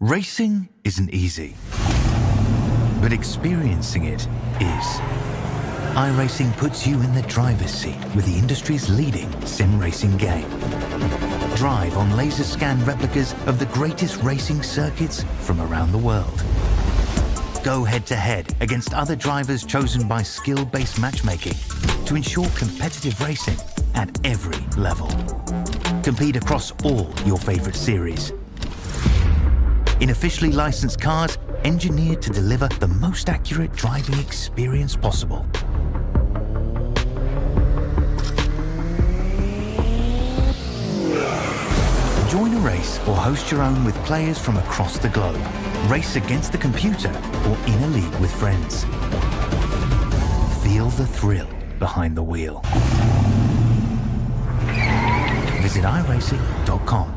Racing isn't easy, but experiencing it is. iRacing puts you in the driver's seat with the industry's leading sim racing game. Drive on laser scan replicas of the greatest racing circuits from around the world. Go head-to-head against other drivers chosen by skill-based matchmaking to ensure competitive racing at every level. Compete across all your favorite series. In officially licensed cars, engineered to deliver the most accurate driving experience possible. Join a race or host your own with players from across the globe. Race against the computer or in a league with friends. Feel the thrill behind the wheel. Visit iRacing.com.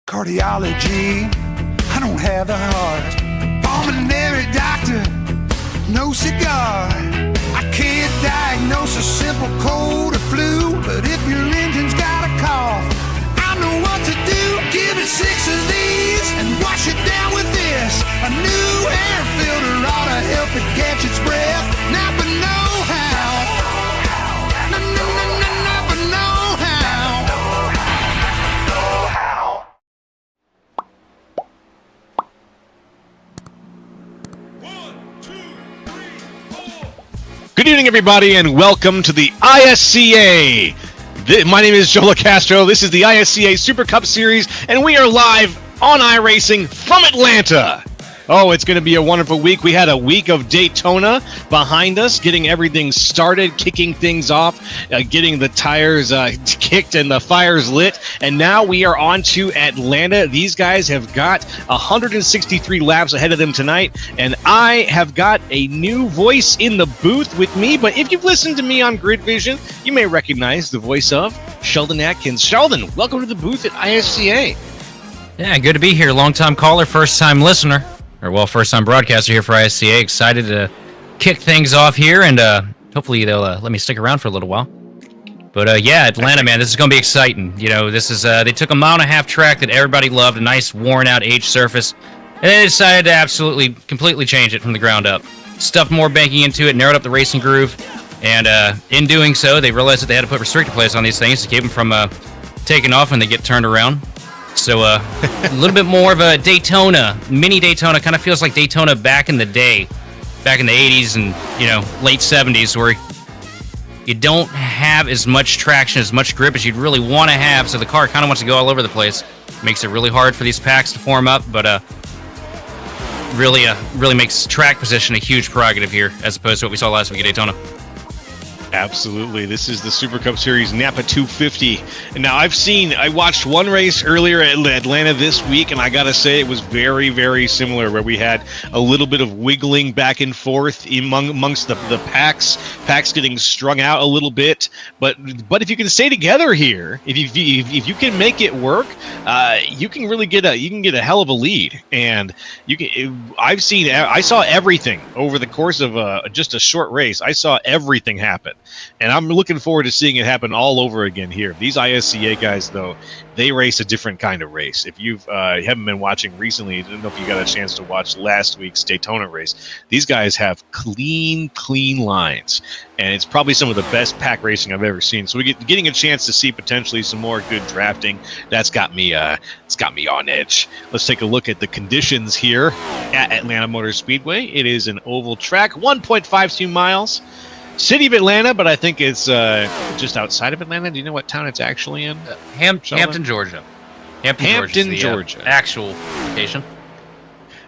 Cardiology, I don't have the heart. Pulmonary doctor, no cigar. I can't diagnose a simple cold or flu, but if your engine's got a cough, I know what to do. Give it 6 of these and wash it down with this. A new air filter ought to help it catch its breath. Napa know-how. Napa know-how. Good evening, everybody, and welcome to the ISCA. My name is Joe Castro. This is the ISCA Super Cup Series, and we are live on iRacing from Atlanta. Oh, it's going to be a wonderful week. We had a week of Daytona behind us, getting everything started, kicking things off, getting the tires kicked and the fires lit. And now we are on to Atlanta. These guys have got 163 laps ahead of them tonight. And I have got a new voice in the booth with me. But if you've listened to me on Grid Vision, you may recognize the voice of Sheldon Atkins. Sheldon, welcome to the booth at ISCA. Yeah, good to be here. Long-time caller, first-time listener. Or, well, first-time broadcaster here for ISCA. Excited to kick things off here, and hopefully they'll let me stick around for a little while. But, yeah, Atlanta, man, this is going to be exciting. You know, this is they took a mile-and-a-half track that everybody loved, a nice, worn-out, aged surface, and they decided to completely change it from the ground up. Stuffed more banking into it, narrowed up the racing groove, and in doing so, they realized that they had to put restrictor plates on these things to keep them from taking off when they get turned around. So a little bit more of a Daytona, mini Daytona. Kind of feels like Daytona back in the day, back in the 80s and, late 70s, where you don't have as much traction, as much grip as you'd really want to have. So the car kind of wants to go all over the place. Makes it really hard for these packs to form up, but really makes track position a huge prerogative here, as opposed to what we saw last week at Daytona. Absolutely. This is the Super Cup Series Napa 250. And now I watched one race earlier at Atlanta this week, and I got to say it was very, very similar, where we had a little bit of wiggling back and forth amongst the packs getting strung out a little bit. But if you can stay together here, if you can make it work, you can really get a hell of a lead. And I saw everything over the course of just a short race. I saw everything happen. And I'm looking forward to seeing it happen all over again here. These ISCA guys, though, they race a different kind of race. If you haven't been watching recently, I don't know if you got a chance to watch last week's Daytona race. These guys have clean lines, and it's probably some of the best pack racing I've ever seen. So getting a chance to see potentially some more good drafting. That's got me on edge. Let's take a look at the conditions here at Atlanta Motor Speedway. It is an oval track, 1.52 miles. City of Atlanta, but I think it's just outside of Atlanta. Do you know what town it's actually in? Hampton, Georgia. Hampton, Georgia. Actual location.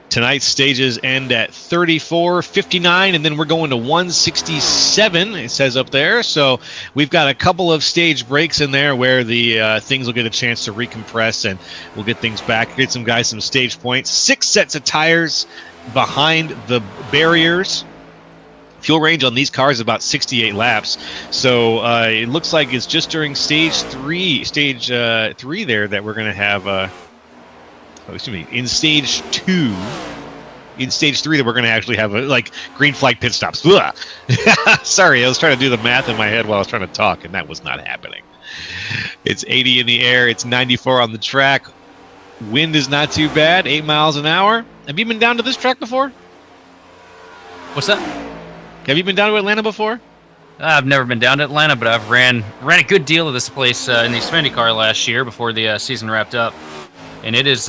Tonight's stages end at 34:59, and then we're going to 167, it says up there. So we've got a couple of stage breaks in there where the things will get a chance to recompress, and we'll get things back, get some guys some stage points. 6 sets of tires behind the barriers. Fuel range on these cars is about 68 laps. So it looks like it's just during stage three there that we're going to have... in stage 2, in stage 3 that we're going to actually have like green flag pit stops. Sorry, I was trying to do the math in my head while I was trying to talk, and that was not happening. It's 80 in the air. It's 94 on the track. Wind is not too bad, 8 miles an hour. Have you been down to this track before? What's that? Have you been down to Atlanta before? I've never been down to Atlanta, but I've ran a good deal of this place in the Xfinity car last year before the season wrapped up. And it is,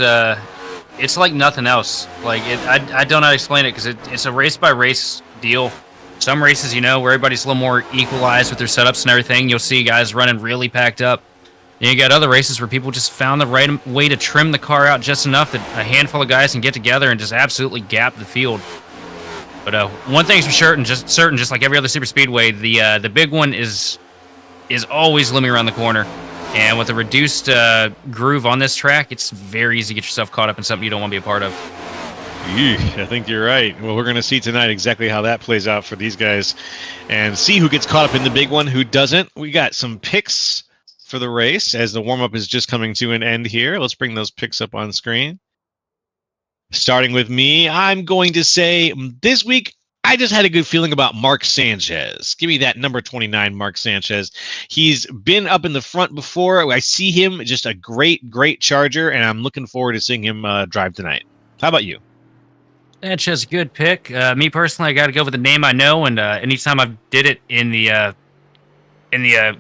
it's like nothing else. Like, I don't know how to explain it because it's a race-by-race deal. Some races, where everybody's a little more equalized with their setups and everything, you'll see guys running really packed up. And you got other races where people just found the right way to trim the car out just enough that a handful of guys can get together and just absolutely gap the field. But one thing's for certain, just like every other super speedway, the big one is always looming around the corner. And with a reduced groove on this track, it's very easy to get yourself caught up in something you don't want to be a part of. I think you're right. Well, we're going to see tonight exactly how that plays out for these guys and see who gets caught up in the big one, who doesn't. We got some picks for the race as the warm-up is just coming to an end here. Let's bring those picks up on screen. Starting with me, I'm going to say this week, I just had a good feeling about Mark Sanchez. Give me that number 29, Mark Sanchez. He's been up in the front before. I see him, just a great charger, and I'm looking forward to seeing him drive tonight. How about you? Sanchez, good pick. Me personally, I got to go with the name I know, and anytime I did it in the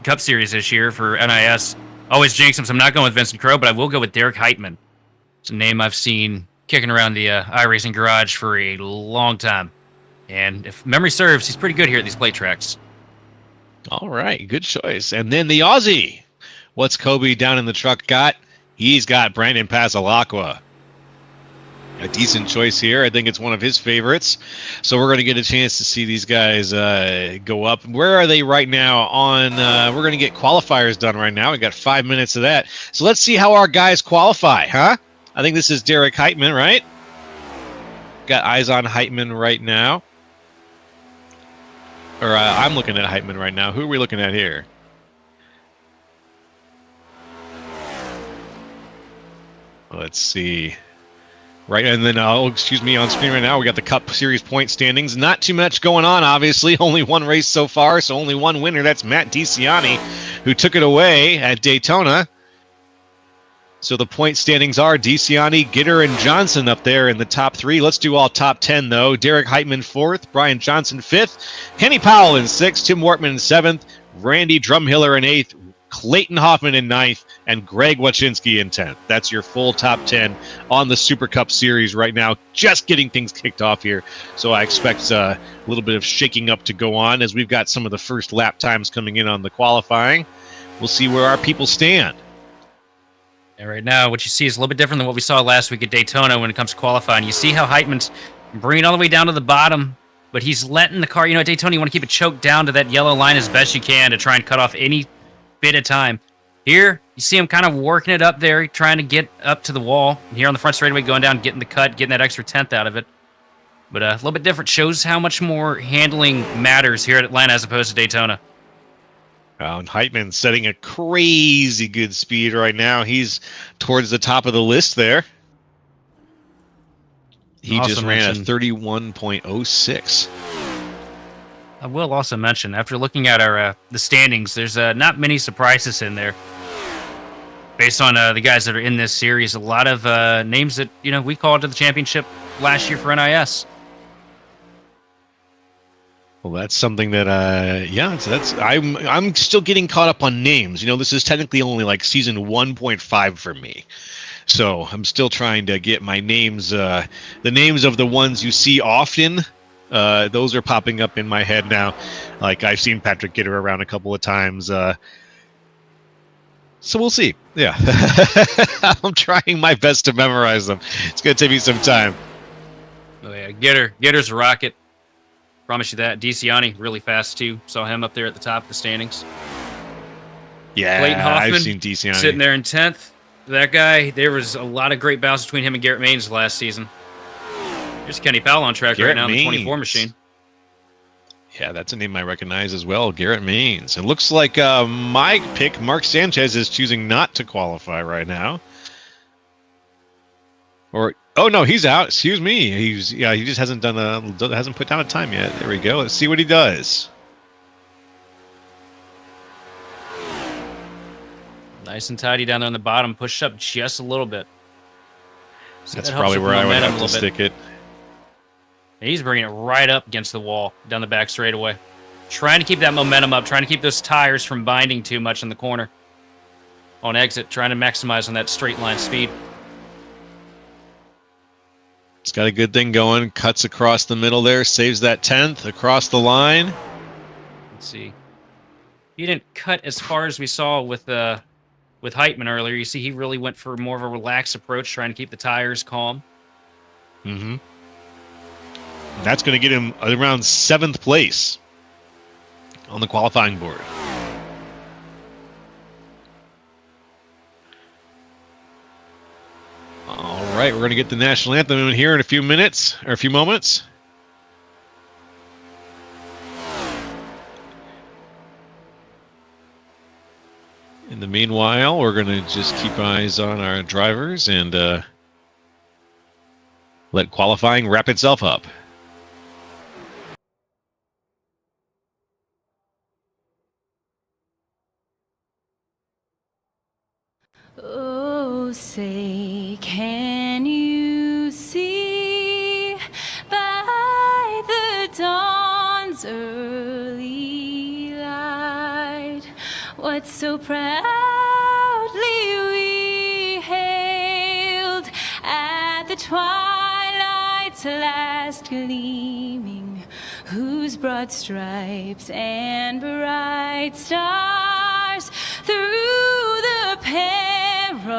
Cup Series this year for NIS, always jinx him, so I'm not going with Vincent Crowe, but I will go with Derek Heitman. It's a name I've seen kicking around the iRacing garage for a long time. And if memory serves, he's pretty good here at these plate tracks. All right, good choice. And then the Aussie. What's Kobe down in the truck got? He's got Brandon Pasalacqua. A decent choice here. I think it's one of his favorites. So we're going to get a chance to see these guys go up. Where are they right now on... we're going to get qualifiers done right now. We got 5 minutes of that. So let's see how our guys qualify, huh? I think this is Derek Heitman, right? Got eyes on Heitman right now. Or I'm looking at Heitman right now. Who are we looking at here? Let's see. Right, and then, excuse me, on screen right now, we got the Cup Series point standings. Not too much going on, obviously. Only one race so far, so only one winner. That's Matt DiCiani, who took it away at Daytona. So the point standings are DiCiani, Gitter, and Johnson up there in the top 3. Let's do all top 10, though. Derek Heitman 4th, Brian Johnson 5th, Kenny Powell in 6th, Tim Wortman in 7th, Randy Drumhiller in 8th, Clayton Hoffman in 9th, and Greg Wachinski in 10th. That's your full top 10 on the Super Cup Series right now. Just getting things kicked off here. So I expect a little bit of shaking up to go on as we've got some of the first lap times coming in on the qualifying. We'll see where our people stand. And right now, what you see is a little bit different than what we saw last week at Daytona when it comes to qualifying. You see how Heitman's bringing it all the way down to the bottom, but he's letting the car, at Daytona, you want to keep it choked down to that yellow line as best you can to try and cut off any bit of time. Here, you see him kind of working it up there, trying to get up to the wall. And here on the front straightaway, going down, getting the cut, getting that extra 10th out of it. But a little bit different. Shows how much more handling matters here at Atlanta as opposed to Daytona. And Heitman setting a crazy good speed right now. He's towards the top of the list there. He just ran a 31.06. I will also mention, after looking at our the standings, there's not many surprises in there. Based on the guys that are in this series, a lot of names that we called to the championship last year for NIS. Well, that's something that, yeah. So I'm still getting caught up on names. This is technically only like season 1.5 for me, so I'm still trying to get my names, the names of the ones you see often. Those are popping up in my head now. Like I've seen Patrick Gitter around a couple of times. So we'll see. Yeah, I'm trying my best to memorize them. It's gonna take me some time. Oh yeah, Gitter's a rocket. Promise you that. DeCiani, really fast too. Saw him up there at the top of the standings. Yeah, Clayton Hoffman, I've seen DeCiani sitting there in 10th. That guy, there was a lot of great battles between him and Garrett Maines last season. There's Kenny Powell on track right now in the 24 machine. Yeah, that's a name I recognize as well, Garrett Maines. It looks like my pick, Mark Sanchez, is choosing not to qualify right now. Oh no, he's out. Excuse me. He just hasn't put down a time yet. There we go. Let's see what he does. Nice and tidy down there on the bottom. Pushed up just a little bit. So that's probably where I would have to stick it. And he's bringing it right up against the wall down the back straightaway. Trying to keep that momentum up. Trying to keep those tires from binding too much in the corner. On exit, trying to maximize on that straight line speed. It's got a good thing going. Cuts across the middle there. Saves that 10th across the line. Let's see. He didn't cut as far as we saw with Heitman earlier. You see, he really went for more of a relaxed approach, trying to keep the tires calm. Mm-hmm. That's going to get him around 7th place on the qualifying board. All right, we're going to get the national anthem in here in a few minutes, or a few moments. In the meanwhile, we're going to just keep eyes on our drivers and let qualifying wrap itself up. Oh, say, can you see by the dawn's early light what so proudly we hailed at the twilight's last gleaming, whose broad stripes and bright stars through the perilous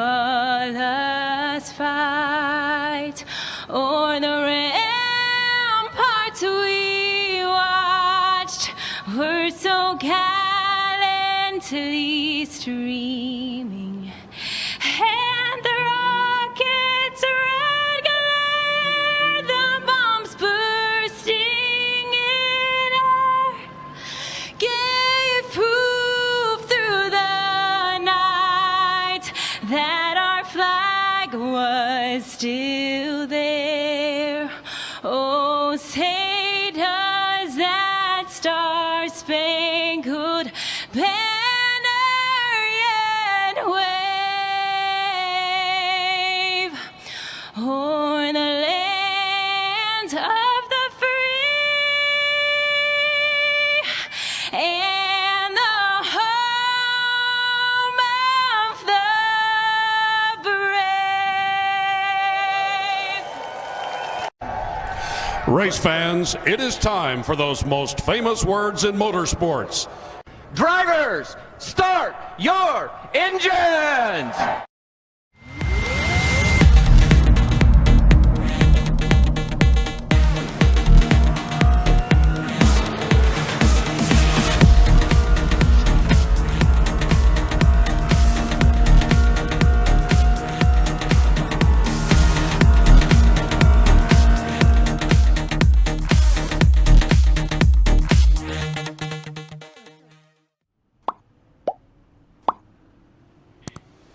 fight o'er the ramparts we watched were so gallantly streaming, and the rockets' red glare, the bombs bursting in air, gave proof through the night that our flag was still there. Oh, say does that star-spangled banner yet wave o'er the land of the free and the home of the brave. Race fans, it is time for those most famous words in motorsports. Drivers, start your engines!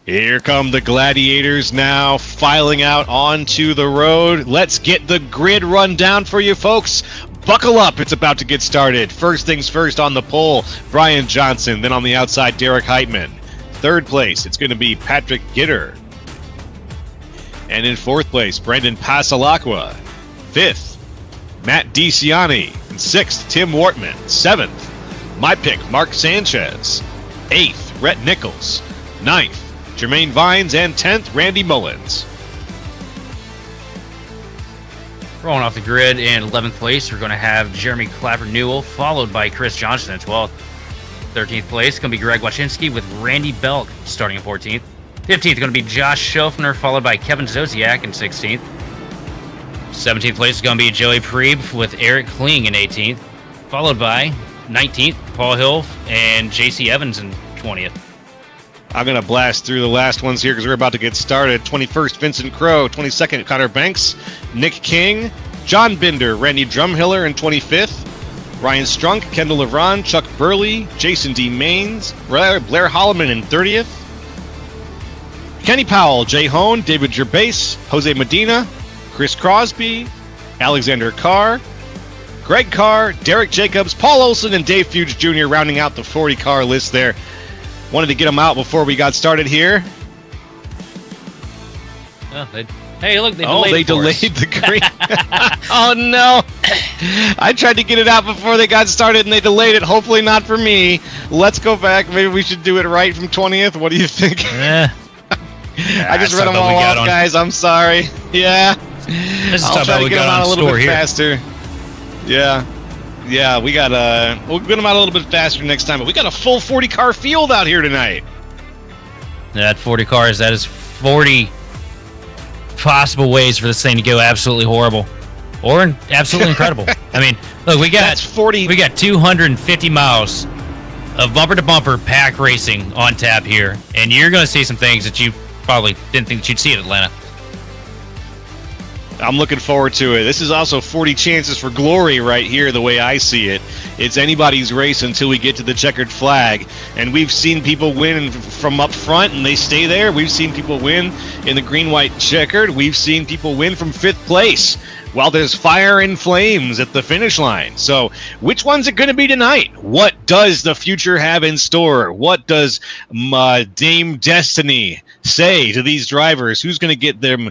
Here come the gladiators now, filing out onto the road. Let's get the grid run down for you folks. Buckle up, it's about to get started. First things first on the pole, Brian Johnson. Then on the outside, Derek Heitman. Third place, it's going to be Patrick Gitter. And in fourth place, Brendan Pasalacqua. Fifth, Matt DiCiani. And sixth, Tim Wortman. Seventh, my pick, Mark Sanchez. Eighth, Rhett Nichols. Ninth, Jermaine Vines. And 10th, Randy Mullins. Rolling off the grid in 11th place, we're going to have Jeremy Clapper-Newell, followed by Chris Johnson in 12th. 13th place, going to be Greg Wachinski with Randy Belk starting in 14th. 15th, going to be Josh Schofner, followed by Kevin Zosiak in 16th. 17th place is going to be Joey Preeb with Eric Kling in 18th, followed by 19th, Paul Hill and JC Evans in 20th. I'm going to blast through the last ones here because we're about to get started. 21st, Vincent Crowe. 22nd, Connor Banks. Nick King. John Binder. Randy Drumhiller in 25th. Ryan Strunk. Kendall Levron. Chuck Burley. Jason D. Maines. Blair Holloman in 30th. Kenny Powell. Jay Hone. David Gervais. Jose Medina. Chris Crosby. Alexander Carr. Greg Carr. Derek Jacobs. Paul Olson and Dave Fuge Jr. rounding out the 40-car list there. Wanted to get them out before we got started here. Oh, hey, look, they delayed the green. Oh, no. I tried to get it out before they got started, and they delayed it. Hopefully not for me. Let's go back. Maybe we should do it right from 20th. What do you think? Yeah. I just read them all off, guys. I'm sorry. Yeah. This is I'll try to get them out a little bit here. faster. Yeah. Yeah, we'll get them out a little bit faster next time. But we got a full 40-car field out here tonight. That 40 cars, that is 40 possible ways for this thing to go absolutely horrible. Or absolutely incredible. I mean, look, we got 250 miles of bumper-to-bumper pack racing on tap here. And you're going to see some things that you probably didn't think that you'd see at Atlanta. I'm looking forward to it. This is also 40 chances for glory right here, the way I see it. It's anybody's race until we get to the checkered flag. And we've seen people win from up front, and they stay there. We've seen people win in the green-white checkered. We've seen people win from 5th place while there's fire and flames at the finish line. So which one's it going to be tonight? What does the future have in store? What does Dame Destiny say to these drivers? Who's going to get them?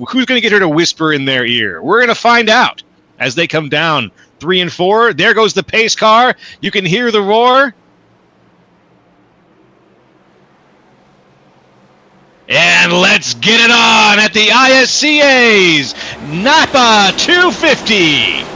Who's going to get her to whisper in their ear? We're going to find out as they come down 3 and 4. There goes the pace car. You can hear the roar. And let's get it on at the ISCA's Napa 250.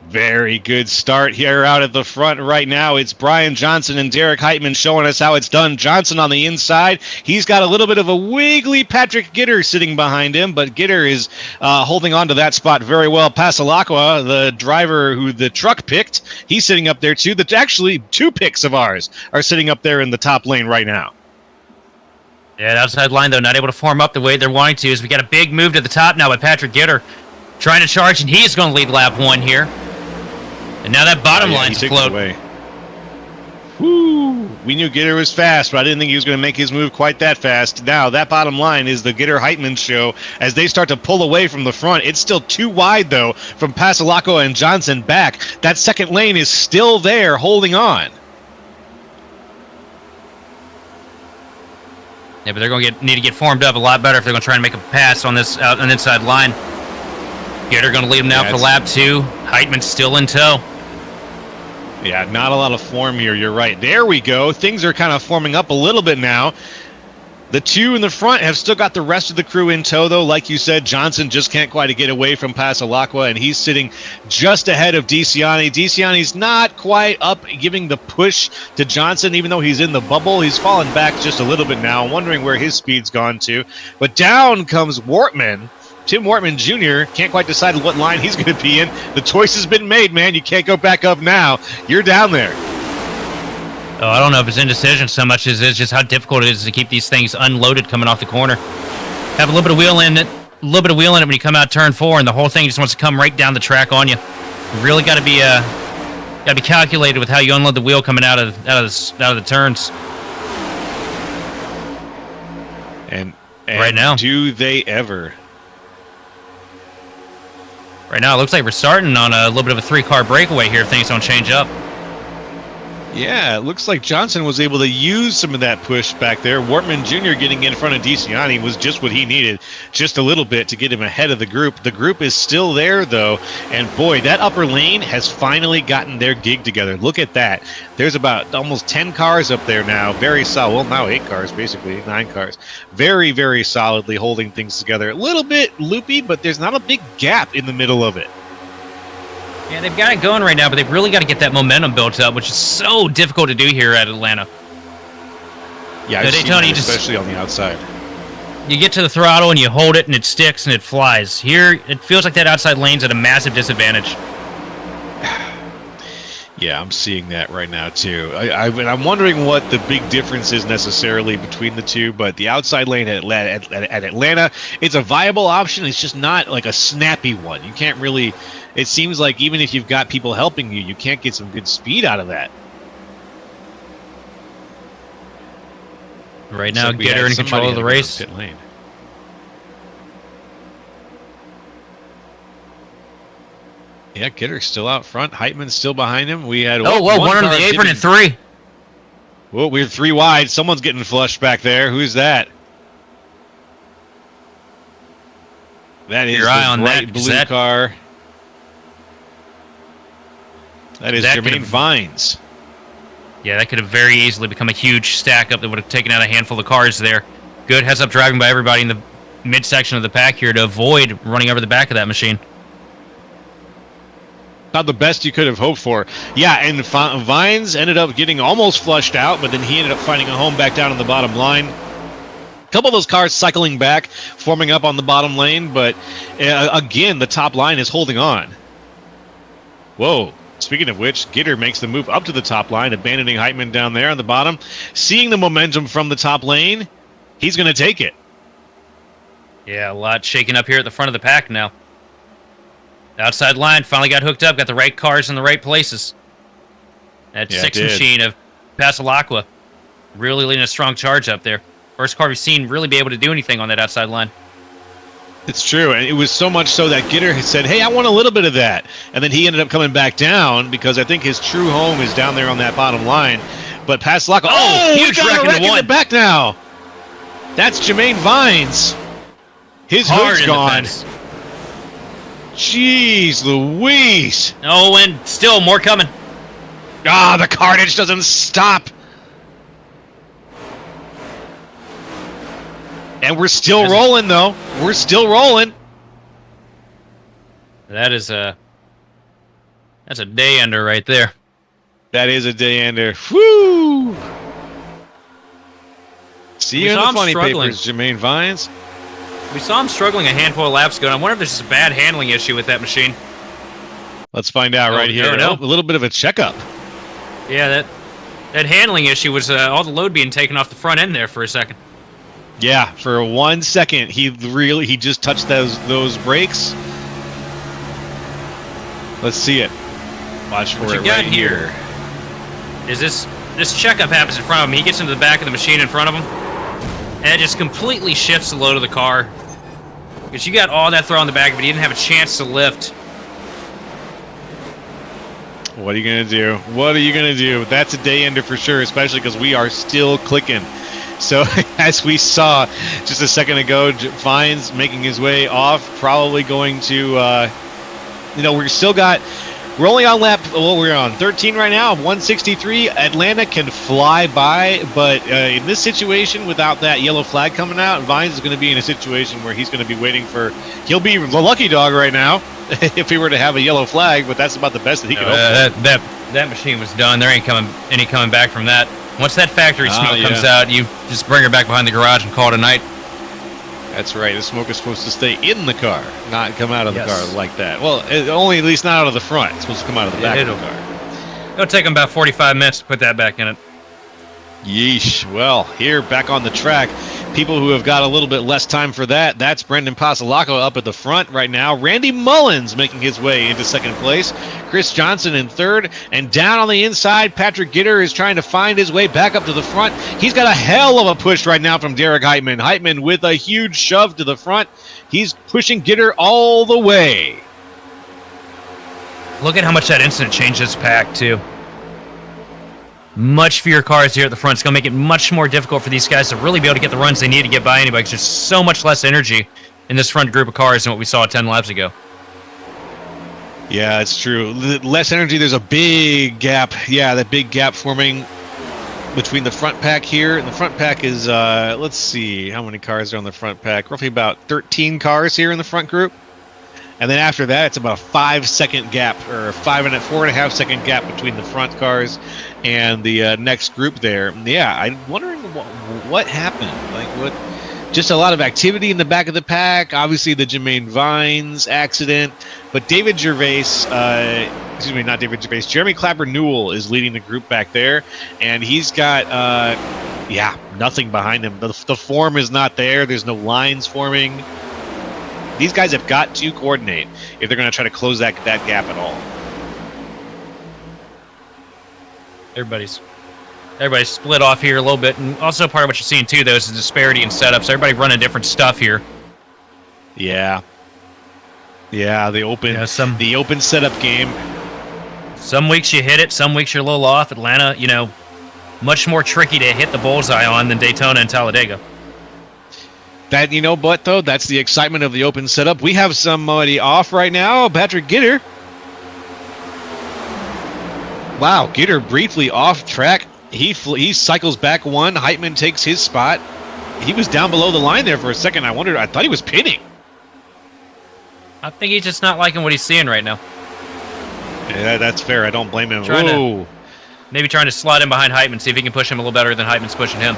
Very good start here out at the front right now. It's Brian Johnson and Derek Heitman showing us how it's done. Johnson on the inside. He's got a little bit of a wiggly Patrick Gitter sitting behind him, but Gitter is holding on to that spot very well. Pasalacqua, the driver who the truck picked, he's sitting up there too. Actually, 2 picks of ours are sitting up there in the top lane right now. Yeah, the outside line, though, not able to form up the way they're wanting to. As we got a big move to the top now by Patrick Gitter trying to charge, and he's going to lead lap 1 here. And now that bottom line's afloat. Woo! We knew Gitter was fast, but I didn't think he was going to make his move quite that fast. Now, that bottom line is the Gitter-Heitman show. As they start to pull away from the front, it's still too wide, though, from Pasalacqua and Johnson back. That second lane is still there, holding on. Yeah, but they're going to need to get formed up a lot better if they're going to try and make a pass on this out on the inside line. Gitter going to lead him now for lap 2. Heitman's still in tow. Yeah, not a lot of form here. You're right. There we go. Things are kind of forming up a little bit now. The 2 in the front have still got the rest of the crew in tow, though. Like you said, Johnson just can't quite get away from Pasalacqua, and he's sitting just ahead of DiCiani. DiCiani's not quite up, giving the push to Johnson, even though he's in the bubble. He's fallen back just a little bit now, wondering where his speed's gone to. But down comes Wortman. Tim Wortman Jr. can't quite decide what line he's going to be in. The choice has been made, man. You can't go back up now. You're down there. Oh, I don't know if it's indecision so much as it's just how difficult it is to keep these things unloaded coming off the corner. Have a little bit of wheel in it, when you come out turn 4, and the whole thing just wants to come right down the track on you. You really got to be calculated with how you unload the wheel coming out of the turns. And right now, do they ever? Right now, it looks like we're starting on a little bit of a 3-car breakaway here if things don't change up. Yeah, it looks like Johnson was able to use some of that push back there. Wortman Jr. getting in front of DeCiani was just what he needed, just a little bit to get him ahead of the group. The group is still there, though, and boy, that upper lane has finally gotten their gig together. Look at that. There's about almost 10 cars up there now. Very solid. Well, now 8 cars, basically, 9 cars. Very, very solidly holding things together. A little bit loopy, but there's not a big gap in the middle of it. Yeah, they've got it going right now, but they've really got to get that momentum built up, which is so difficult to do here at Atlanta. Yeah, I've seen that, especially on the outside. You get to the throttle and you hold it and it sticks and it flies. Here, it feels like that outside lane's at a massive disadvantage. Yeah, I'm seeing that right now, too. I'm wondering what the big difference is necessarily between the two, but the outside lane at Atlanta, it's a viable option. It's just not like a snappy one. You can't really... It seems like even if you've got people helping you, you can't get some good speed out of that. Right now, Gitter in control of the race. Pit lane. Yeah, Gitter's still out front. Heitman's still behind him. We had one under the apron and 3. Whoa, we're 3 wide. Someone's getting flushed back there. Who's that? That is your eye on bright that blue car. That is Jermaine Vines. Yeah, that could have very easily become a huge stack up that would have taken out a handful of cars there. Good heads up driving by everybody in the midsection of the pack here to avoid running over the back of that machine. Not the best you could have hoped for. Yeah, and Vines ended up getting almost flushed out, but then he ended up finding a home back down on the bottom line. A couple of those cars cycling back, forming up on the bottom lane, but again, the top line is holding on. Whoa. Speaking of which, Gitter makes the move up to the top line, abandoning Heitman down there on the bottom. Seeing the momentum from the top lane, he's going to take it. Yeah, a lot shaking up here at the front of the pack now. The outside line finally got hooked up, got the right cars in the right places. That 6 machine of Pasalacqua really leading a strong charge up there. First car we've seen really be able to do anything on that outside line. It's true, and it was so much so that Gitter had said, hey, I want a little bit of that. And then he ended up coming back down because I think his true home is down there on that bottom line. But Pasalacqua, huge wreck in the back now. That's Jermaine Vines. His hood's gone. Jeez Louise. Oh, and still more coming. Ah, the carnage doesn't stop. And we're still rolling, though. We're still rolling. That's a day ender right there. That is a day ender. Woo! See you in the funny papers, Jermaine Vines. We saw him struggling a handful of laps ago, and I wonder if there's just a bad handling issue with that machine. Let's find out right here. A little bit of a checkup. Yeah, that handling issue was all the load being taken off the front end there for a second. Yeah, for 1 second, he just touched those brakes. Let's see it. Watch for it right here. Is this checkup happens in front of him? He gets into the back of the machine in front of him, and it just completely shifts the load of the car. Because you got all that throw on the back, but he didn't have a chance to lift. What are you gonna do? What are you gonna do? That's a day ender for sure, especially because we are still clicking. So, as we saw just a second ago, Vines making his way off, probably going to, we're only on lap, we're on 13 right now, 163. Atlanta can fly by, but in this situation, without that yellow flag coming out, Vines is going to be in a situation where he's going to be waiting he'll be the lucky dog right now if he were to have a yellow flag, but that's about the best that he could hope for. That machine was done. There ain't any coming back from that. Once that factory smoke comes out, you just bring her back behind the garage and call it a night. That's right. The smoke is supposed to stay in the car, not come out of the car like that. Well, only at least not out of the front. It's supposed to come out of the back of the car. It'll take them about 45 minutes to put that back in it. Yeesh. Well, here back on the track, people who have got a little bit less time for that, that's Brendan Pasalacqua up at the front right now. Randy Mullins making his way into second place. Chris Johnson in third. And down on the inside, Patrick Gitter is trying to find his way back up to the front. He's got a hell of a push right now from Derek Heitman. Heitman with a huge shove to the front. He's pushing Gitter all the way. Look at how much that incident changed this pack, too. Much fewer cars here at the front. It's going to make it much more difficult for these guys to really be able to get the runs they need to get by anybody, because there's so much less energy in this front group of cars than what we saw 10 laps ago. Yeah, it's true. Less energy. There's a big gap. Yeah, that big gap forming between the front pack here. And the front pack is, let's see, how many cars are on the front pack? Roughly about 13 cars here in the front group. And then after that, it's about a 5-second gap, or a 4.5 second gap between the front cars and the next group there. Yeah, I'm wondering what happened. Like, what? Just a lot of activity in the back of the pack. Obviously, the Jermaine Vines accident. But David Gervais, not David Gervais, Jeremy Clapper Newell is leading the group back there. And he's got, nothing behind him. The form is not there. There's no lines forming. These guys have got to coordinate if they're going to try to close that gap at all. Everybody's split off here a little bit, and also part of what you're seeing too, though, is the disparity in setups. Everybody running different stuff here. Yeah, the open setup game. Some weeks you hit it, some weeks you're a little off. Atlanta, much more tricky to hit the bullseye on than Daytona and Talladega. That, but though, that's the excitement of the open setup. We have somebody off right now, Patrick Gitter. Wow, Gitter briefly off track. He cycles back one. Heitman takes his spot. He was down below the line there for a second. I thought he was pitting. I think he's just not liking what he's seeing right now. Yeah, that's fair. I don't blame him. Maybe trying to slide in behind Heitman, see if he can push him a little better than Heitman's pushing him.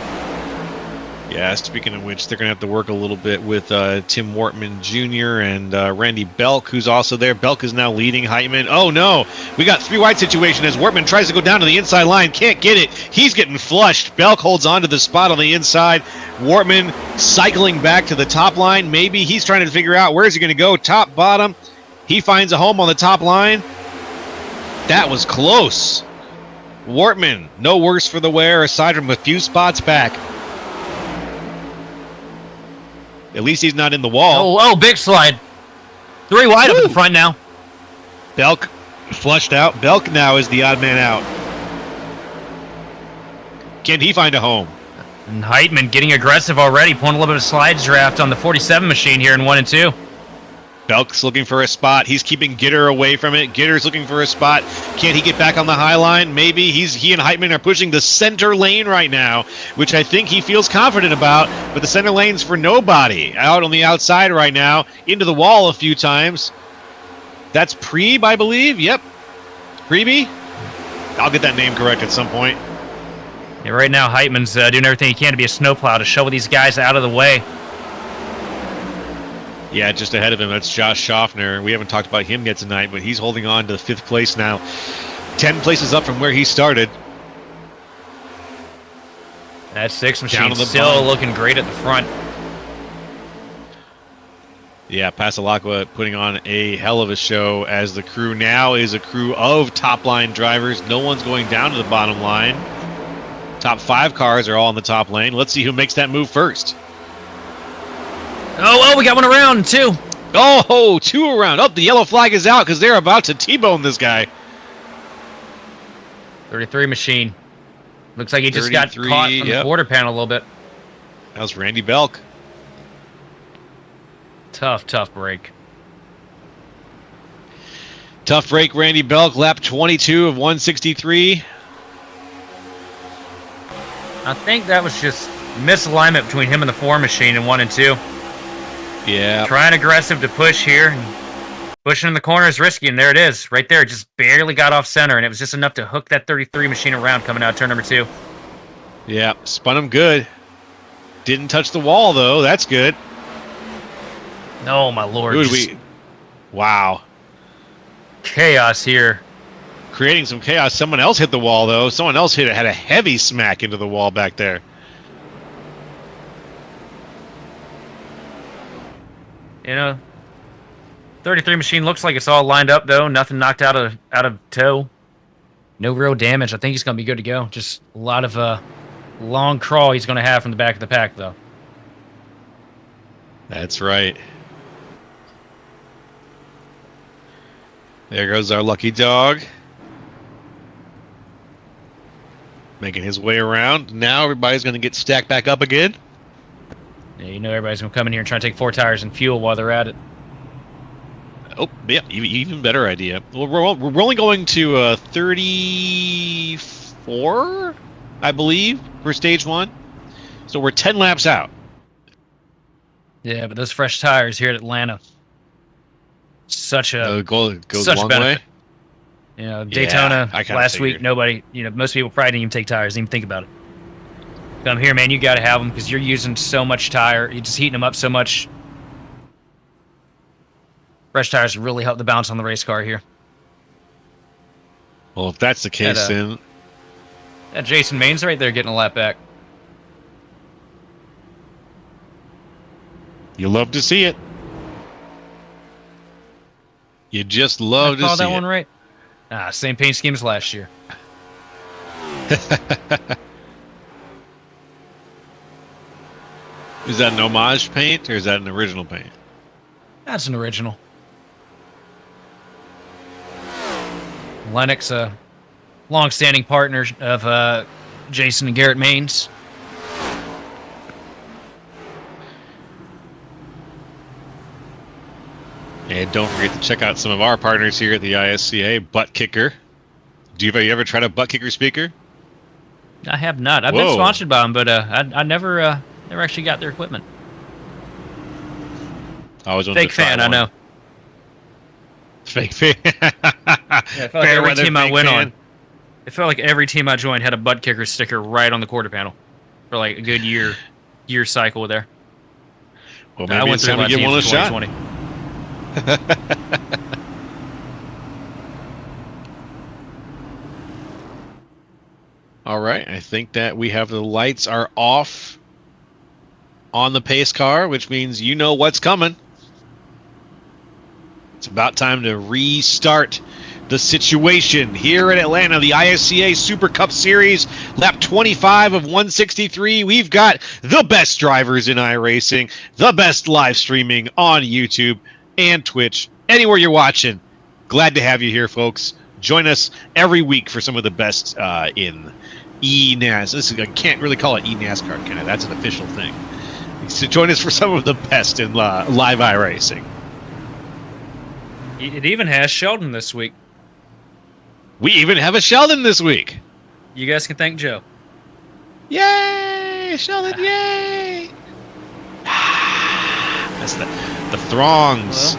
Yeah, speaking of which, they're going to have to work a little bit with Tim Wortman Jr. and Randy Belk, who's also there. Belk is now leading Heitman. Oh, no. We got 3-wide situation as Wortman tries to go down to the inside line. Can't get it. He's getting flushed. Belk holds on to the spot on the inside. Wortman cycling back to the top line. Maybe he's trying to figure out where is he going to go. Top, bottom. He finds a home on the top line. That was close. Wortman, no worse for the wear aside from a few spots back. At least he's not in the wall. Oh, big slide. 3 wide up at the front now. Belk flushed out. Belk now is the odd man out. Can he find a home? And Heitman getting aggressive already, pulling a little bit of slides draft on the 47 machine here in 1 and 2. Belk's looking for a spot. He's keeping Gitter away from it. Gitter's looking for a spot. Can he get back on the high line? Maybe. He and Heitman are pushing the center lane right now, which I think he feels confident about. But the center lane's for nobody. Out on the outside right now. Into the wall a few times. That's Preeb, I believe. Yep. Preeby. I'll get that name correct at some point. Yeah, right now, Heitman's doing everything he can to be a snowplow to shovel these guys out of the way. Yeah, just ahead of him, that's Josh Schaffner. We haven't talked about him yet tonight, but he's holding on to 5th place now. 10 places up from where he started. That 6 machine still looking great at the front. Yeah, Pasalacqua putting on a hell of a show as the crew now is a crew of top-line drivers. No one's going down to the bottom line. Top 5 cars are all in the top lane. Let's see who makes that move first. Oh, we got one around, too. Oh, 2 around. Oh, the yellow flag is out because they're about to T-bone this guy. 33 machine. Looks like he just got caught from the quarter panel a little bit. That was Randy Belk. Tough break. Tough break, Randy Belk. Lap 22 of 163. I think that was just misalignment between him and the 4 machine in 1 and 2. Yeah. Trying aggressive to push here. Pushing in the corner is risky, and there it is. Right there. Just barely got off center, and it was just enough to hook that 33 machine around coming out turn number 2. Yeah, spun him good. Didn't touch the wall, though. That's good. Oh, my Lord. Wow. Chaos here. Creating some chaos. Someone else hit the wall, though. Someone else had a heavy smack into the wall back there. 33 machine looks like it's all lined up, though. Nothing knocked out of tow. No real damage. I think he's going to be good to go. Just a lot of long crawl he's going to have from the back of the pack, though. That's right. There goes our lucky dog. Making his way around. Now everybody's going to get stacked back up again. Yeah, you know everybody's going to come in here and try to take 4 tires and fuel while they're at it. Oh, yeah, even better idea. Well, we're only going to 34, I believe, for stage 1. So we're 10 laps out. Yeah, but those fresh tires here at Atlanta, such a Goes such a long benefit. way. You know, Daytona I kinda last week, figured. nobody, most people probably didn't even take tires, didn't even think about it. Come here, man, you got to have them because you're using so much tire. You're just heating them up so much. Fresh tires really help the bounce on the race car here. Well, if that's the case, then Yeah, Jason Main's right there getting a lap back. you love to see it. You just love to Call see that it. one right. Same paint scheme as last year. Is that an homage paint or is that an original paint? That's an original. Lennox, a long-standing partner of Jason and Garrett Maines. And don't forget to check out some of our partners here at the ISCA, Butt Kicker. Have you ever tried a Butt Kicker speaker? I have not. I've been sponsored by them, but I never actually got their equipment. I always wanted Fake to try fan, I one. know. Fake fan. Yeah, I felt like Fair every weather team I fake went fan. on, it felt like every team I joined had a Butt Kicker sticker right on the quarter panel for like a good year cycle there. Well, I maybe went it's through time to my give team one a for shot. 2020. All right, I think that we have the lights are off on the pace car, which means you know what's coming. It's about time to restart the situation here at Atlanta, the ISCA Super Cup Series, lap 25 of 163. We've got the best drivers in iRacing, the best live streaming on YouTube and Twitch, anywhere you're watching. Glad to have you here, folks. Join us every week for some of the best in eNAS. I can't really call it eNASCAR, can I? That's an official thing. So join us for some of the best in live iRacing. It even has Sheldon this week. We even have a Sheldon this week. You guys can thank Joe. Yay! Sheldon, yay! That's the throngs.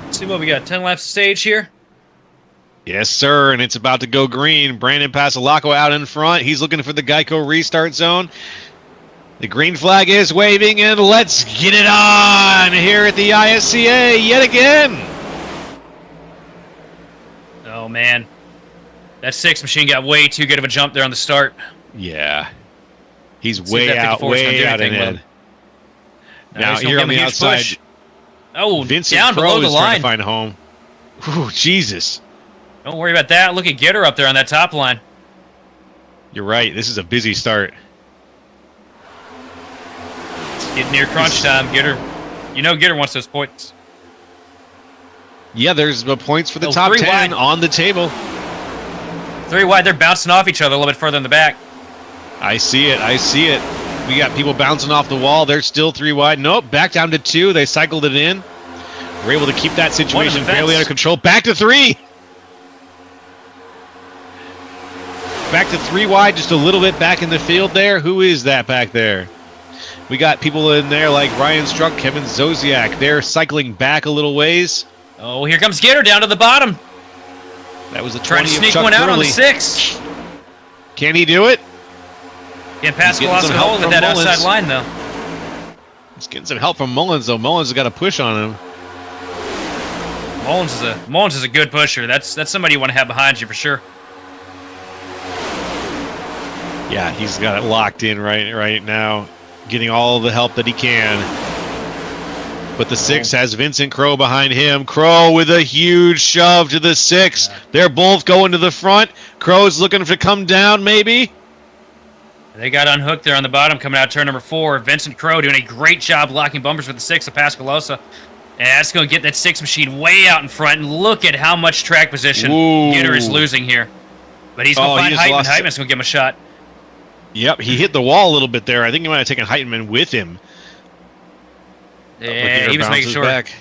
Let's see what we got. 10 laps of stage here. Yes, sir, and it's about to go green. Brandon Pasolaco out in front. He's looking for the Geico restart zone. The green flag is waving, and let's get it on here at the ISCA yet again. Oh, man. That 6 machine got way too good of a jump there on the start. Yeah. He's See if way that out 54 is gonna do ahead. anything with him. Now, he's gonna here give on him the a huge outside, push. Oh, Vincent down Crowe below the is trying line. to find a home. Whew, Jesus. Don't worry about that. Look at Gitter up there on that top line. You're right. This is a busy start. It's getting near crunch time. Gitter, Gitter wants those points. Yeah, there's points for the Oh, top 3 10 wide. on the table. 3 wide. They're bouncing off each other a little bit further in the back. I see it. I see it. We got people bouncing off the wall. They're still 3 wide. Nope, back down to 2. They cycled it in. We're able to keep that situation fairly under control. Back to 3. Back to 3 wide, just a little bit back in the field there. Who is that back there? We got people in there like Ryan Struck, Kevin Zosiak. They're cycling back a little ways. Oh, here comes Gitter down to the bottom. That was a 20 Trying to of sneak Chuck one out on the Gurley. 6. Can he do it? Can't pass He's getting some Velasco help Hole at from that Mullins. outside line, though. He's getting some help from Mullins, though. Mullins has got a push on him. Mullins is a good pusher. That's somebody you want to have behind you for sure. Yeah, he's got it locked in right now, getting all the help that he can. But the 6 has Vincent Crowe behind him. Crowe with a huge shove to the 6. They're both going to the front. Crowe's looking to come down, maybe. They got unhooked there on the bottom, coming out turn number 4. Vincent Crowe doing a great job locking bumpers with the 6 of Pascalosa. And that's going to get that 6 machine way out in front. And look at how much track position Gitter is losing here. But he's going to find Heitman. Heitman's going to give him a shot. Yep, he hit the wall a little bit there. I think he might have taken Heitman with him. Yeah, he was making sure. Back.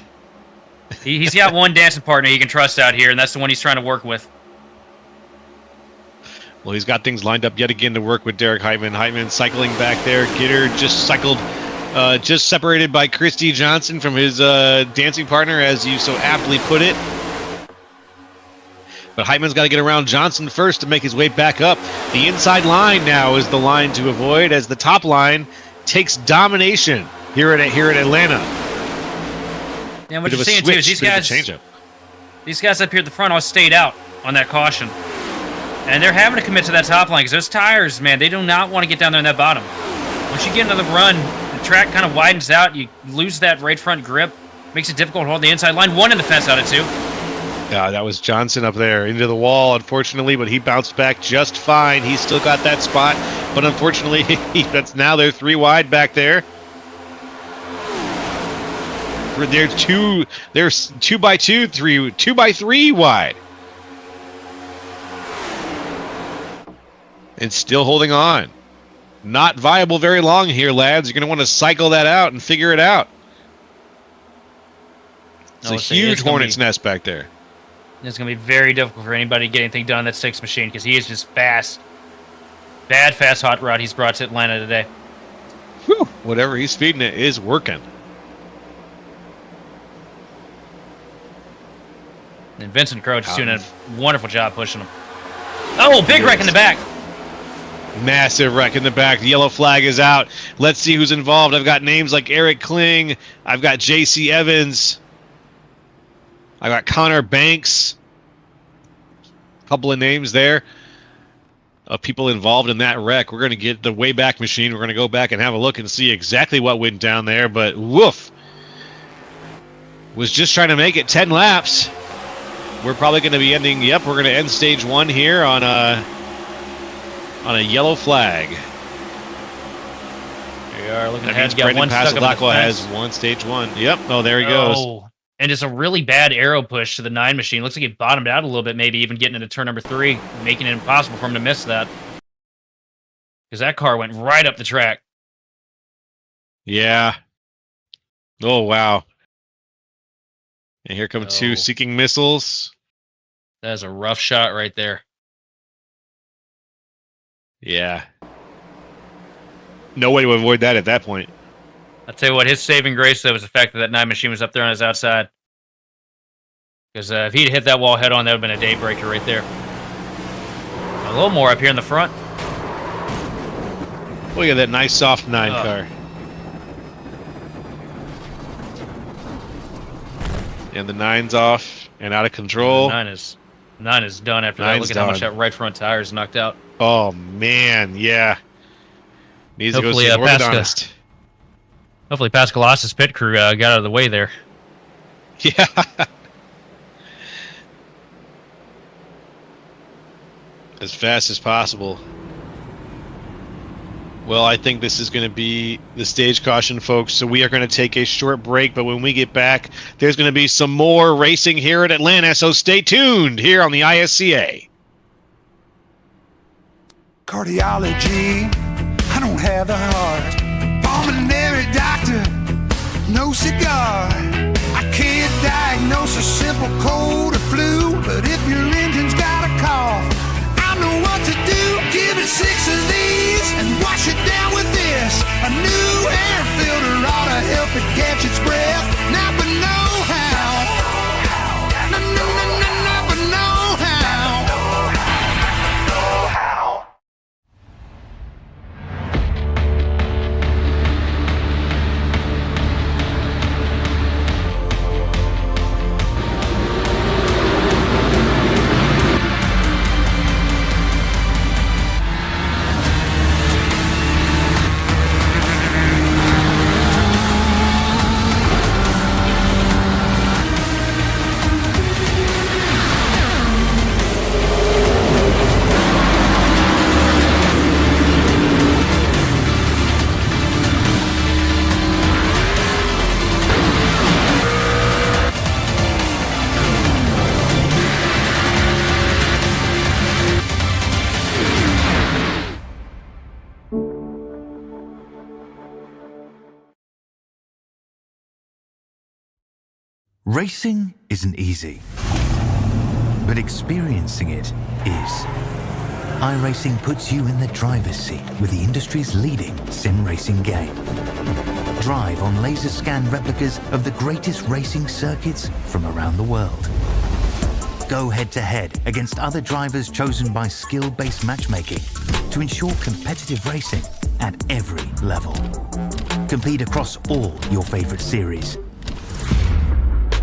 He's got one dancing partner he can trust out here, and that's the one he's trying to work with. Well, he's got things lined up yet again to work with Derek Heitman. Heitman cycling back there. Gitter just cycled, just separated by Christy Johnson from his dancing partner, as you so aptly put it. But Heitman's got to get around Johnson first to make his way back up. The inside line now is the line to avoid, as the top line takes domination here at Atlanta. Yeah, what you're seeing too is these guys up here at the front all stayed out on that caution. And they're having to commit to that top line because those tires, man, they do not want to get down there in that bottom. Once you get another run, the track kind of widens out. You lose that right front grip. Makes it difficult to hold the inside line. One in the fence out of 2. Yeah, that was Johnson up there into the wall, unfortunately, but he bounced back just fine. He's still got that spot, but unfortunately, they're 3 wide back there. They're 2 by 2, 2 by 3 wide. And still holding on. Not viable very long here, lads. You're going to want to cycle that out and figure it out. It's a huge hornet's nest back there. It's going to be very difficult for anybody to get anything done on that 6 machine because he is just fast. Bad, fast hot rod he's brought to Atlanta today. Whew. Whatever he's feeding it is working. And Vincent Crowe just doing a wonderful job pushing him. Oh, big wreck in the back. Massive wreck in the back. The yellow flag is out. Let's see who's involved. I've got names like Eric Kling. I've got J.C. Evans. I got Connor Banks. A couple of names there of people involved in that wreck. We're going to get the Wayback Machine. We're going to go back and have a look and see exactly what went down there. But woof. Was just trying to make it 10 laps. We're probably going to be ending. Yep, we're going to end stage 1 here on a yellow flag. There you are. Looking that ahead. means Brendan Pasadakwa has won stage 1. Yep. Oh, there he goes. And just a really bad arrow push to the 9 machine. Looks like he bottomed out a little bit, maybe even getting into turn number 3, making it impossible for him to miss that. Because that car went right up the track. Yeah. Oh, wow. And here come 2 seeking missiles. That is a rough shot right there. Yeah. No way to avoid that at that point. I'll tell you what, his saving grace, though, was the fact that that 9 machine was up there on his outside. Because if he'd hit that wall head on, that would have been a day breaker right there. A little more up here in the front. Look at that nice soft 9 car. And the 9's off and out of control. 9 is done after that. Look at how much that right front tire is knocked out. Oh, man, yeah. Needs to go see an orthodontist. Hopefully Pascalas's pit crew got out of the way there. Yeah. As fast as possible. Well, I think this is going to be the stage caution, folks, so we are going to take a short break, but when we get back, there's going to be some more racing here at Atlanta, so stay tuned here on the ISCA. Cardiology, I don't have the heart. Pulmonary doctor, no cigar. I can't diagnose a simple cold or flu, but if your engine's got a cough, I know what to do. Give it 6 of these and wash it down with this. A new air filter ought to help it catch its breath. Now but know how. No, no, no, no, no, but know how. Racing isn't easy, but experiencing it is. iRacing puts you in the driver's seat with the industry's leading sim racing game. Drive on laser scan replicas of the greatest racing circuits from around the world. Go head-to-head against other drivers chosen by skill-based matchmaking to ensure competitive racing at every level. Compete across all your favorite series.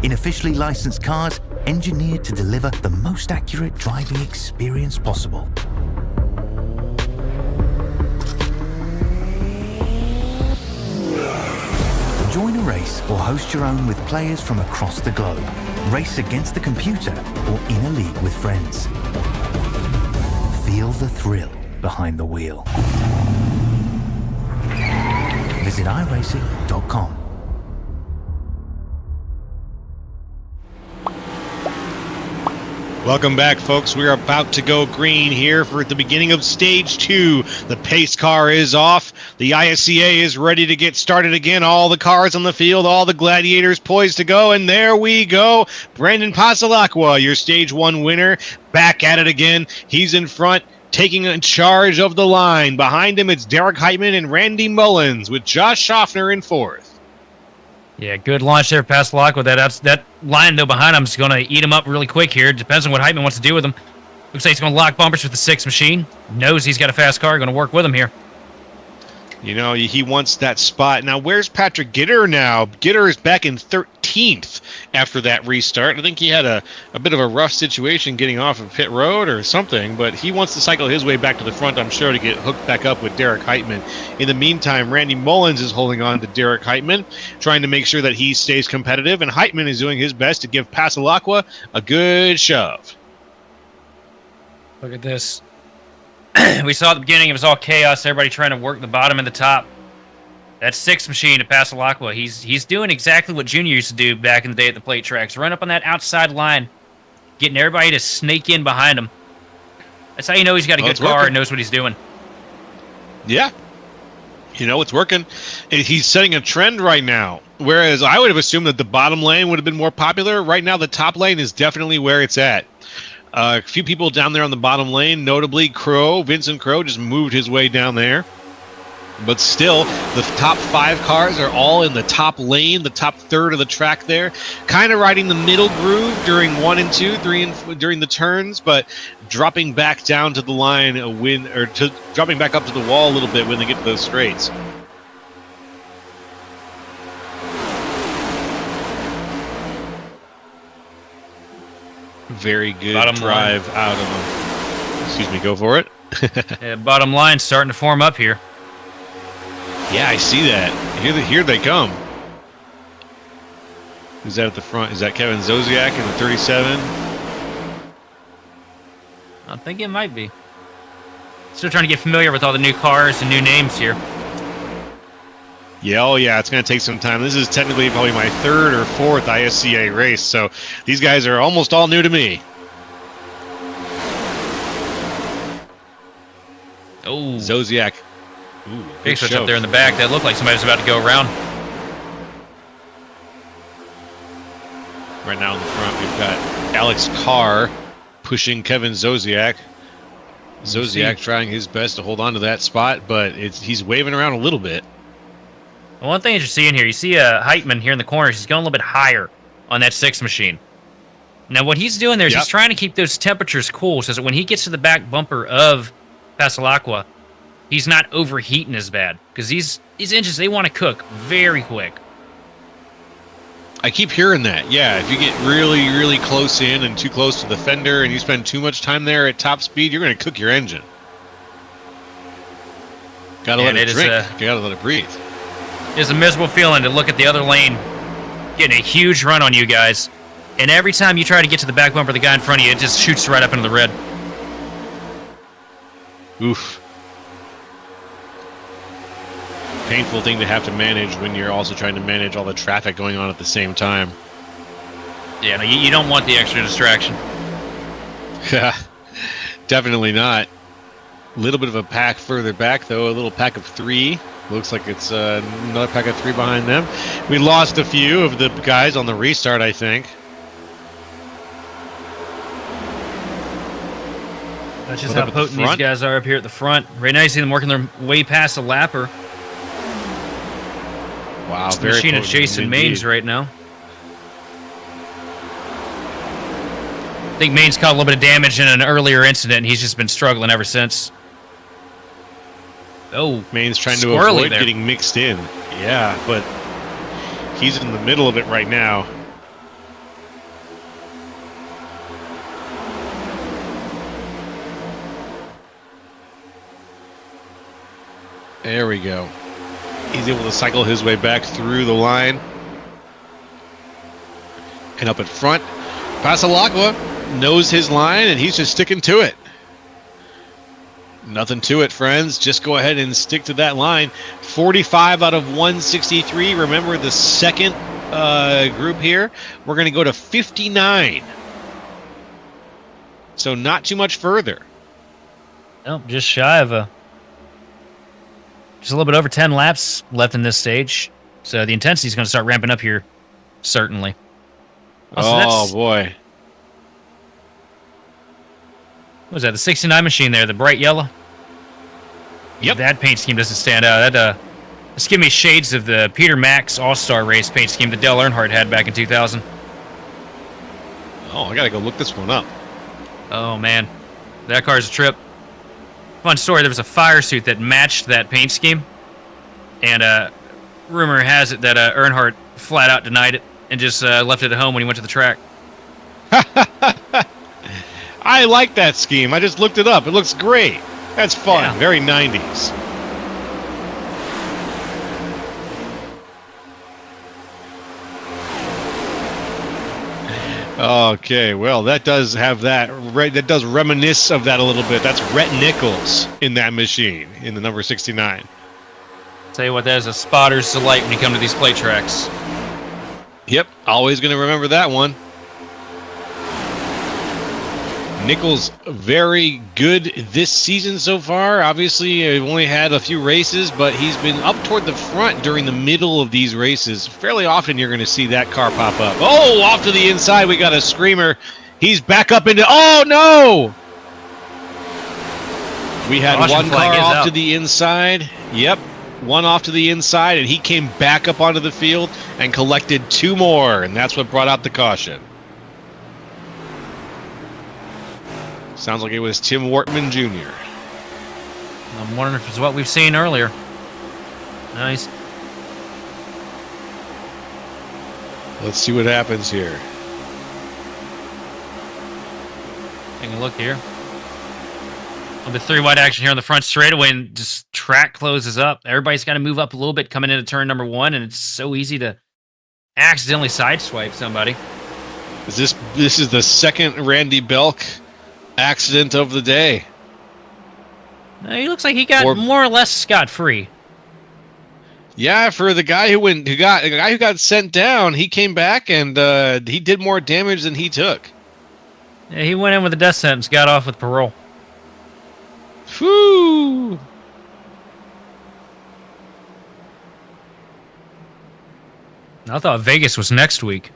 In officially licensed cars, engineered to deliver the most accurate driving experience possible. Join a race or host your own with players from across the globe. Race against the computer or in a league with friends. Feel the thrill behind the wheel. Visit iRacing.com. Welcome back, folks. We're about to go green here for the beginning of Stage 2. The pace car is off. The ISCA is ready to get started again. All the cars on the field, all the gladiators poised to go, and there we go. Brandon Pasalacqua, your Stage 1 winner, back at it again. He's in front, taking charge of the line. Behind him, it's Derek Heitman and Randy Mullins, with Josh Schaffner in fourth. Yeah, good launch there, Pasalacqua. That line, though, behind him is going to eat him up really quick here. Depends on what Heitman wants to do with him. Looks like he's going to lock bumpers with the 6 machine. Knows he's got a fast car. Going to work with him here. You know, he wants that spot. Now, where's Patrick Gitter now? Gitter is back in 13th after that restart. I think he had a bit of a rough situation getting off of pit road or something, but he wants to cycle his way back to the front, I'm sure, to get hooked back up with Derek Heitman. In the meantime, Randy Mullins is holding on to Derek Heitman, trying to make sure that he stays competitive, and Heitman is doing his best to give Pasalacqua a good shove. Look at this. We saw at the beginning it was all chaos, everybody trying to work the bottom and the top. That 6 machine to Pasalacqua, he's doing exactly what Junior used to do back in the day at the plate tracks. Run up on that outside line, getting everybody to snake in behind him. That's how you know he's got a good car and knows what he's doing. Yeah. You know, it's working. And he's setting a trend right now. Whereas I would have assumed that the bottom lane would have been more popular. Right now, the top lane is definitely where it's at. A few people down there on the bottom lane, notably Vincent Crow just moved his way down there. But still, the top 5 cars are all in the top lane, the top third of the track there. Kind of riding the middle groove during 1 and 2, 3 and during the turns, but dropping back down to the line dropping back up to the wall a little bit when they get to those straights. Very good bottom drive line out of him. Excuse me, go for it. Yeah, bottom line starting to form up here. Yeah, I see that. Here they come. Who's that at the front? Is that Kevin Zosiak in the 37? I think it might be. Still trying to get familiar with all the new cars and new names here. Yeah, oh yeah, it's going to take some time. This is technically probably my 3rd or 4th ISCA race, so these guys are almost all new to me. Oh, Zosiak. Ooh, big switch up there in the back. That looked like somebody was about to go around. Right now in the front, we've got Alex Carr pushing Kevin Zosiak. Zosiak trying his best to hold on to that spot, but he's waving around a little bit. One thing that you're seeing here, you see Heitman here in the corners. He's going a little bit higher on that 6 machine. Now, what he's doing there is he's trying to keep those temperatures cool so that when he gets to the back bumper of Pasalacqua, he's not overheating as bad. Because these engines, they want to cook very quick. I keep hearing that. Yeah, if you get really, really close in and too close to the fender and you spend too much time there at top speed, you're going to cook your engine. Gotta let it drink. You gotta let it breathe. It's a miserable feeling to look at the other lane getting a huge run on you guys. And every time you try to get to the back bumper of the guy in front of you, it just shoots right up into the red. Oof. Painful thing to have to manage when you're also trying to manage all the traffic going on at the same time. Yeah, no, you don't want the extra distraction. Definitely not. A little bit of a pack further back, though. A little pack of 3. Looks like it's another pack of 3 behind them. We lost a few of the guys on the restart, I think. That's just Look how up at the potent these front. guys are up here at the front. Right now you see them working their way past the lapper. Wow, It's the very machine of potent Jason indeed. Maines right now. I think Maines caught a little bit of damage in an earlier incident, and he's just been struggling ever since. Oh, Maine's trying to squirrely avoid there. getting mixed in. Yeah, but he's in the middle of it right now. There we go. He's able to cycle his way back through the line. And up in front, Pasalacqua knows his line, and he's just sticking to it. Nothing to it, friends. Just go ahead and stick to that line. 45 out of 163. Remember the second group here. We're going to go to 59. So not too much further. Nope, just shy of just a little bit over 10 laps left in this stage. So the intensity is going to start ramping up here, certainly. Also, Oh, that's- boy. What was that? The 69 machine there, the bright yellow? Yep. That paint scheme doesn't stand out. It's giving me shades of the Peter Max All-Star Race paint scheme that Dale Earnhardt had back in 2000. Oh, I got to go look this one up. Oh, man. That car's a trip. Fun story, there was a fire suit that matched that paint scheme. And rumor has it that Earnhardt flat out denied it and just left it at home when he went to the track. I like that scheme. I just looked it up. It looks great. That's fun. Yeah. Very 90s. Okay, well, that does have that. That does reminisce of that a little bit. That's Rhett Nichols in that machine in the number 69. Tell you what, that is a spotter's delight when you come to these plate tracks. Yep, always going to remember that one. Nichols very good this season so far. Obviously, he's only had a few races, but he's been up toward the front during the middle of these races. Fairly often you're going to see that car pop up. Oh, off to the inside, we got a screamer. He's back up into... Oh, no! We had Caution one flag car is off out. to the inside. Yep, one off to the inside, and he came back up onto the field and collected 2 more, and that's what brought out the caution. Sounds like it was Tim Wortman Jr. I'm wondering if it's what we've seen earlier. Nice. Let's see what happens here. Taking a look here. A little bit 3 wide action here on the front straightaway, and just track closes up. Everybody's got to move up a little bit coming into turn number 1, and it's so easy to accidentally sideswipe somebody. This is the second Randy Belk accident of the day. He looks like he got more or less scot-free. Yeah, for the guy who got sent down, he came back and he did more damage than he took. Yeah, he went in with a death sentence, got off with parole. Whew. I thought Vegas was next week.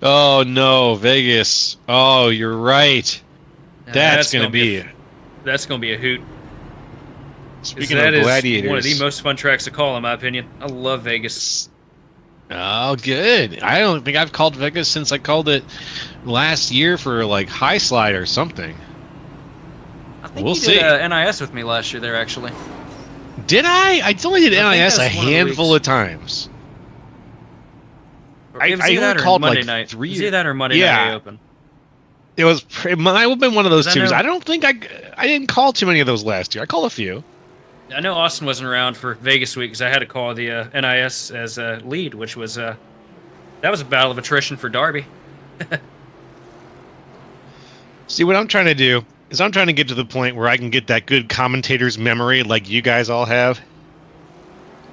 Oh no, Vegas. Oh, you're right. That's gonna be. That's gonna be a hoot. Speaking That of is gladiators, one of the most fun tracks to call, in my opinion. I love Vegas. Oh, good. I don't think I've called Vegas since I called it last year for like High Slide or something. I think We'll you see. did NIS with me last year there, actually. Did I? I only did I think NIS a that's one of the handful weeks. of times. Or I it was only either that or called, Monday like, night. 3 It was either that or Monday Yeah. night open. It might have been one of those 'Cause I twos. know- I don't think I didn't call too many of those last year. I called a few. I know Austin wasn't around for Vegas week because I had to call the NIS as a lead, which was that was a battle of attrition for Darby. See, what I'm trying to do is I'm trying to get to the point where I can get that good commentator's memory like you guys all have.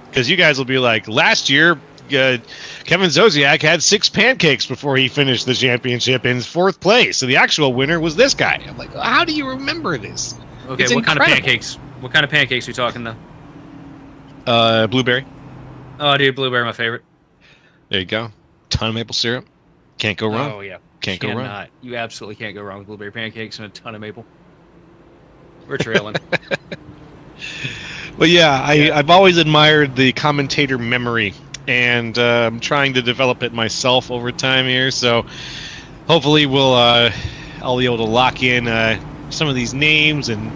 Because you guys will be like, last year, Kevin Zosiak had 6 pancakes before he finished the championship in 4th place. So the actual winner was this guy. I'm like, how do you remember this? Okay, It's what kind of incredible. pancakes? What kind of pancakes we talking though? Blueberry. Oh, dude, blueberry, my favorite. There you go. Ton of maple syrup. Can't go wrong. Oh yeah, Can't go wrong. Cannot. You absolutely can't go wrong with blueberry pancakes and a ton of maple. We're trailing. Well, yeah, I've always admired the commentator memory, and I'm trying to develop it myself over time here. So hopefully I'll be able to lock in some of these names and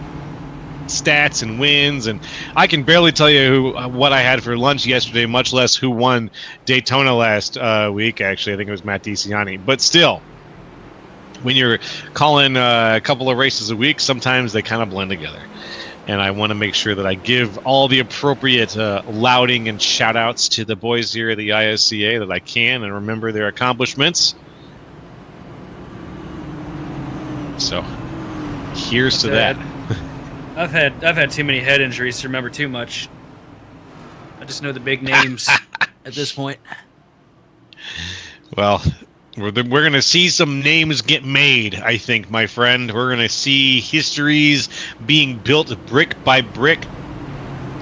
stats and wins. And I can barely tell you what I had for lunch yesterday, much less who won Daytona last week. Actually, I think it was Matt DiCianni. But still, when you're calling a couple of races a week, sometimes they kind of blend together. And I want to make sure that I give all the appropriate lauding and shout-outs to the boys here at the ISCA that I can and remember their accomplishments. So, here's to that. I've had too many head injuries to remember too much. I just know the big names at this point. Well, we're going to see some names get made, I think, my friend. We're going to see histories being built brick by brick,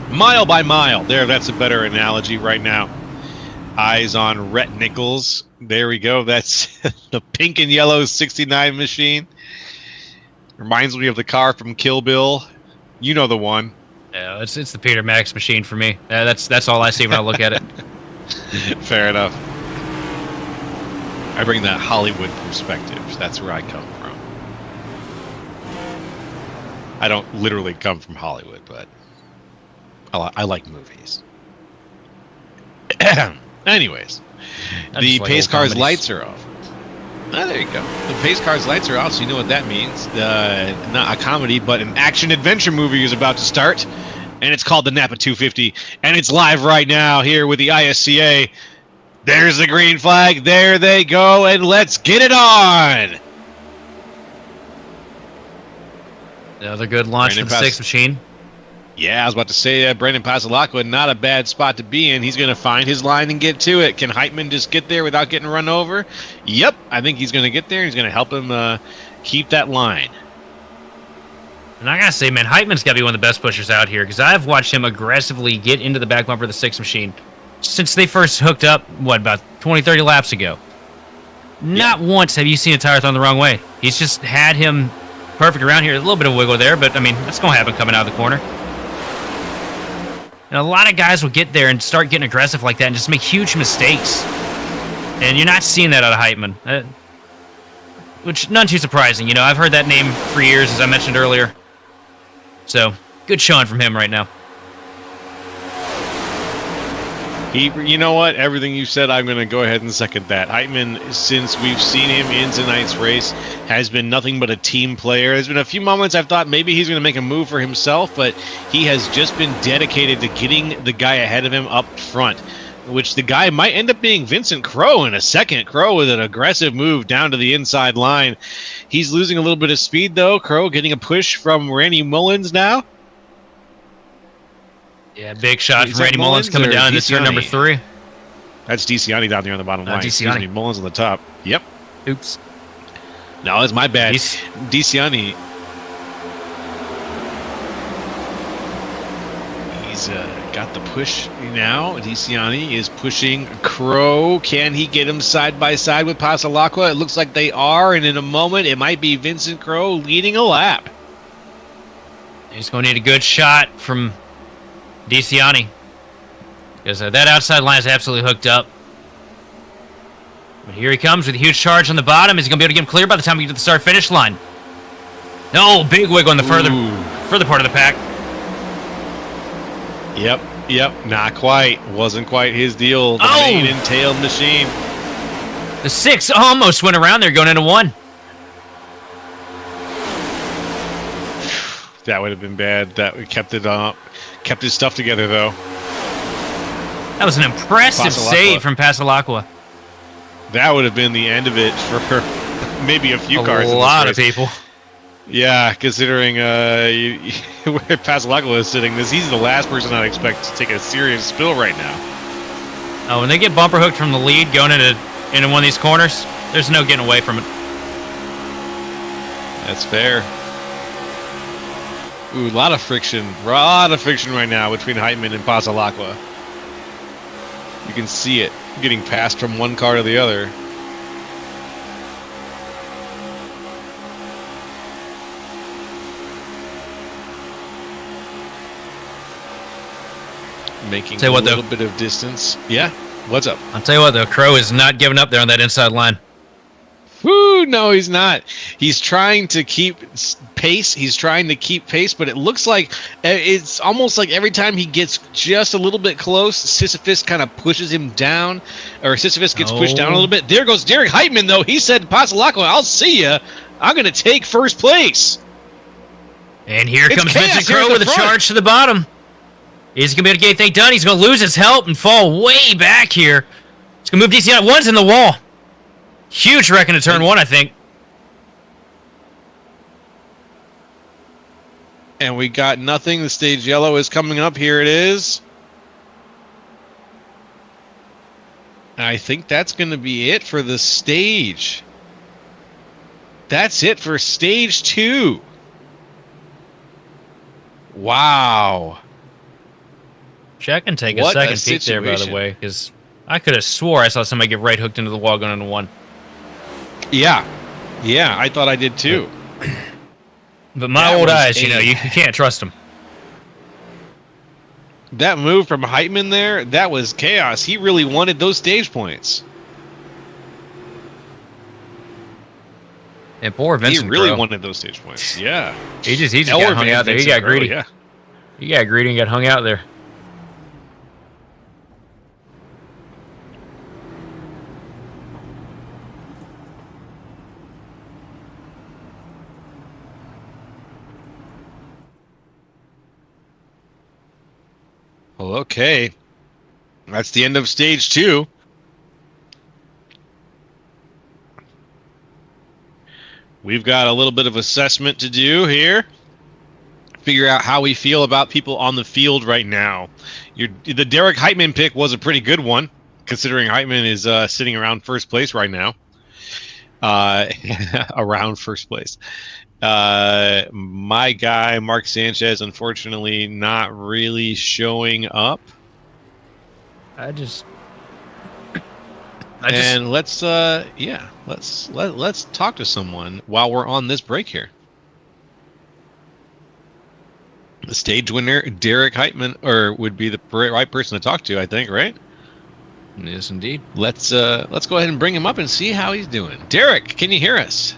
mile by mile. That's a better analogy right now. Eyes on Rhett Nichols. There we go. That's the pink and yellow 69 machine. Reminds me of the car from Kill Bill. You know the one. Yeah, it's the Peter Max machine for me. That's all I see when I look at it. Fair enough. I bring that Hollywood perspective. That's where I come from. I don't literally come from Hollywood, but I like movies. Anyways, the like pace old car's comedies. lights are off. Ah, there you go. The pace car's lights are off, so you know what that means. Not a comedy, but an action-adventure movie is about to start, and it's called the Napa 250, and it's live right now here with the ISCA. There's the green flag. There they go, and let's get it on. Another good launch for the 6 machine. Yeah, I was about to say Brandon Pasalacqua, not a bad spot to be in. He's going to find his line and get to it. Can Heitman just get there without getting run over? Yep, I think he's going to get there. And he's going to help him keep that line. And I got to say, man, Heitman's got to be one of the best pushers out here because I've watched him aggressively get into the back bumper of the 6 machine since they first hooked up, about 20, 30 laps ago. Not once have you seen a tire thrown the wrong way. He's just had him perfect around here. A little bit of wiggle there, but, I mean, that's going to happen coming out of the corner. And a lot of guys will get there and start getting aggressive like that and just make huge mistakes. And you're not seeing that out of Heitman. Which, none too surprising. You know, I've heard that name for years, as I mentioned earlier. So, good showing from him right now. You know what? Everything you said, I'm going to go ahead and second that. Heitman, since we've seen him in tonight's race, has been nothing but a team player. There's been a few moments I've thought maybe he's going to make a move for himself, but he has just been dedicated to getting the guy ahead of him up front, which the guy might end up being Vincent Crowe in a second. Crowe with an aggressive move down to the inside line. He's losing a little bit of speed, though. Crowe getting a push from Randy Mullins now. Yeah, big shot from Randy Mullins coming down into turn number 3. That's DiCianni down there on the bottom line. Excuse me, Mullins on the top. Yep. Oops. No, it's my bad. DiCianni. He's got the push now. DiCianni is pushing Crowe. Can he get him side by side with Pasalacqua? It looks like they are, and in a moment, it might be Vincent Crowe leading a lap. He's going to need a good shot from DiCianni, because that outside line is absolutely hooked up. But here he comes with a huge charge on the bottom. Is he going to be able to get him clear by the time we get to the start-finish line? No, big wiggle on the further part of the pack. Yep, not quite. Wasn't quite his deal. The main and tail machine. The 6 almost went around there going into 1. That would have been bad. That we kept it up. Kept his stuff together, though. That was an impressive save from Pasalacqua. That would have been the end of it for maybe a few cars. A lot of people. Yeah, considering where Pasalacqua is sitting, he's the last person I'd expect to take a serious spill right now. Oh, when they get bumper hooked from the lead going into one of these corners, there's no getting away from it. That's fair. Ooh, a lot of friction. A lot of friction right now between Heitman and Pasalacqua. You can see it getting passed from one car to the other. Making Tell you what, a little though. bit of distance. Yeah? What's up? I'll tell you what, though, Crow is not giving up there on that inside line. Woo! No, he's not. He's trying to keep pace. He's trying to keep pace, but it looks like it's almost like every time he gets just a little bit close, Sisyphus kind of pushes him down, or Sisyphus gets pushed down a little bit. There goes Derek Heitman, though. He said, Pasalacqua, I'll see ya. I'm going to take first place. And here It's comes chaos Vincent here at Crow the with a front. charge to the bottom. He's going to be able to get anything done. He's going to lose his help and fall way back here. He's going to move DC out. One's in the wall. Huge wreck into turn one, I think. And we got nothing. The stage yellow is coming up. Here it is. I think that's going to be it for the stage. That's it for stage 2. Wow. Check and take a What a second peek there, by the situation. way, because I could have swore I saw somebody get right hooked into the wall going into one. Yeah. Yeah, I thought I did too. But my That old was eyes, you know, you can't trust them. That move from Heitman there, that was chaos. He really wanted those stage points. And poor Vincent He really Crow. wanted those stage points. Yeah. He just got Elmer hung Van out there. He Vincent got Crow, greedy. Yeah. He got greedy and got hung out there. Well, okay. That's the end of stage 2. We've got a little bit of assessment to do here. Figure out how we feel about people on the field right now. The Derek Heitman pick was a pretty good one, considering Heitman is sitting around first place right now. Around first place. My guy, Mark Sanchez, unfortunately not really showing up. Let's talk to someone while we're on this break here. The stage winner, Derek Heitman, would be the right person to talk to, I think, right? Yes, indeed. Let's go ahead and bring him up and see how he's doing. Derek, can you hear us?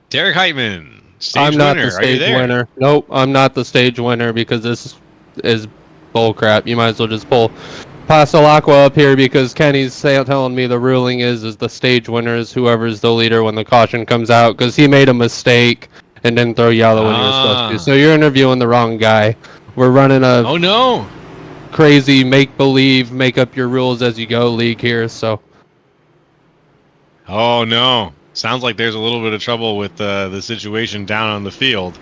Derek Heitman, stage I'm not winner. the Are you stage there? winner. Nope, I'm not the stage winner because this is bullcrap. You might as well just pull Pasalacqua up here because Kenny's telling me the ruling is the stage winner is whoever's the leader when the caution comes out because he made a mistake and didn't throw yellow when he was supposed to. So you're interviewing the wrong guy. We're running a Oh no! crazy make-believe, make-up-your-rules-as-you-go league here, so... Oh no! Sounds like there's a little bit of trouble with the situation down on the field.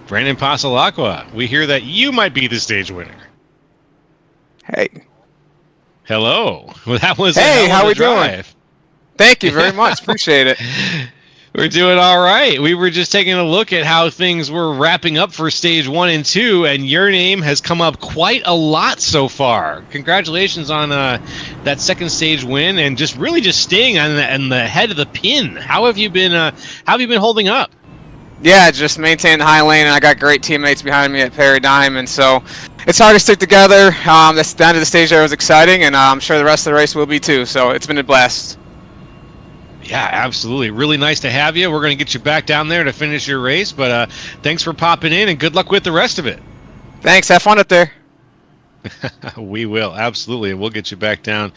Brandon Pasalacqua, we hear that you might be the stage winner. Hey. Hello. Well, that was Hey, a hell how of a we doing? drive. Thank you very much. Appreciate it. We're doing all right. We were just taking a look at how things were wrapping up for stage 1 and 2, and your name has come up quite a lot so far. Congratulations on that second stage win, and just staying on the head of the pin. How have you been? Holding up? Yeah, just maintain the high lane, and I got great teammates behind me at Paradigm, and so it's hard to stick together. The end of the stage there was exciting, and I'm sure the rest of the race will be too, so it's been a blast. Yeah, absolutely. Really nice to have you. We're going to get you back down there to finish your race, but thanks for popping in, and good luck with the rest of it. Thanks. Have fun up there. We will, absolutely. And we'll get you back down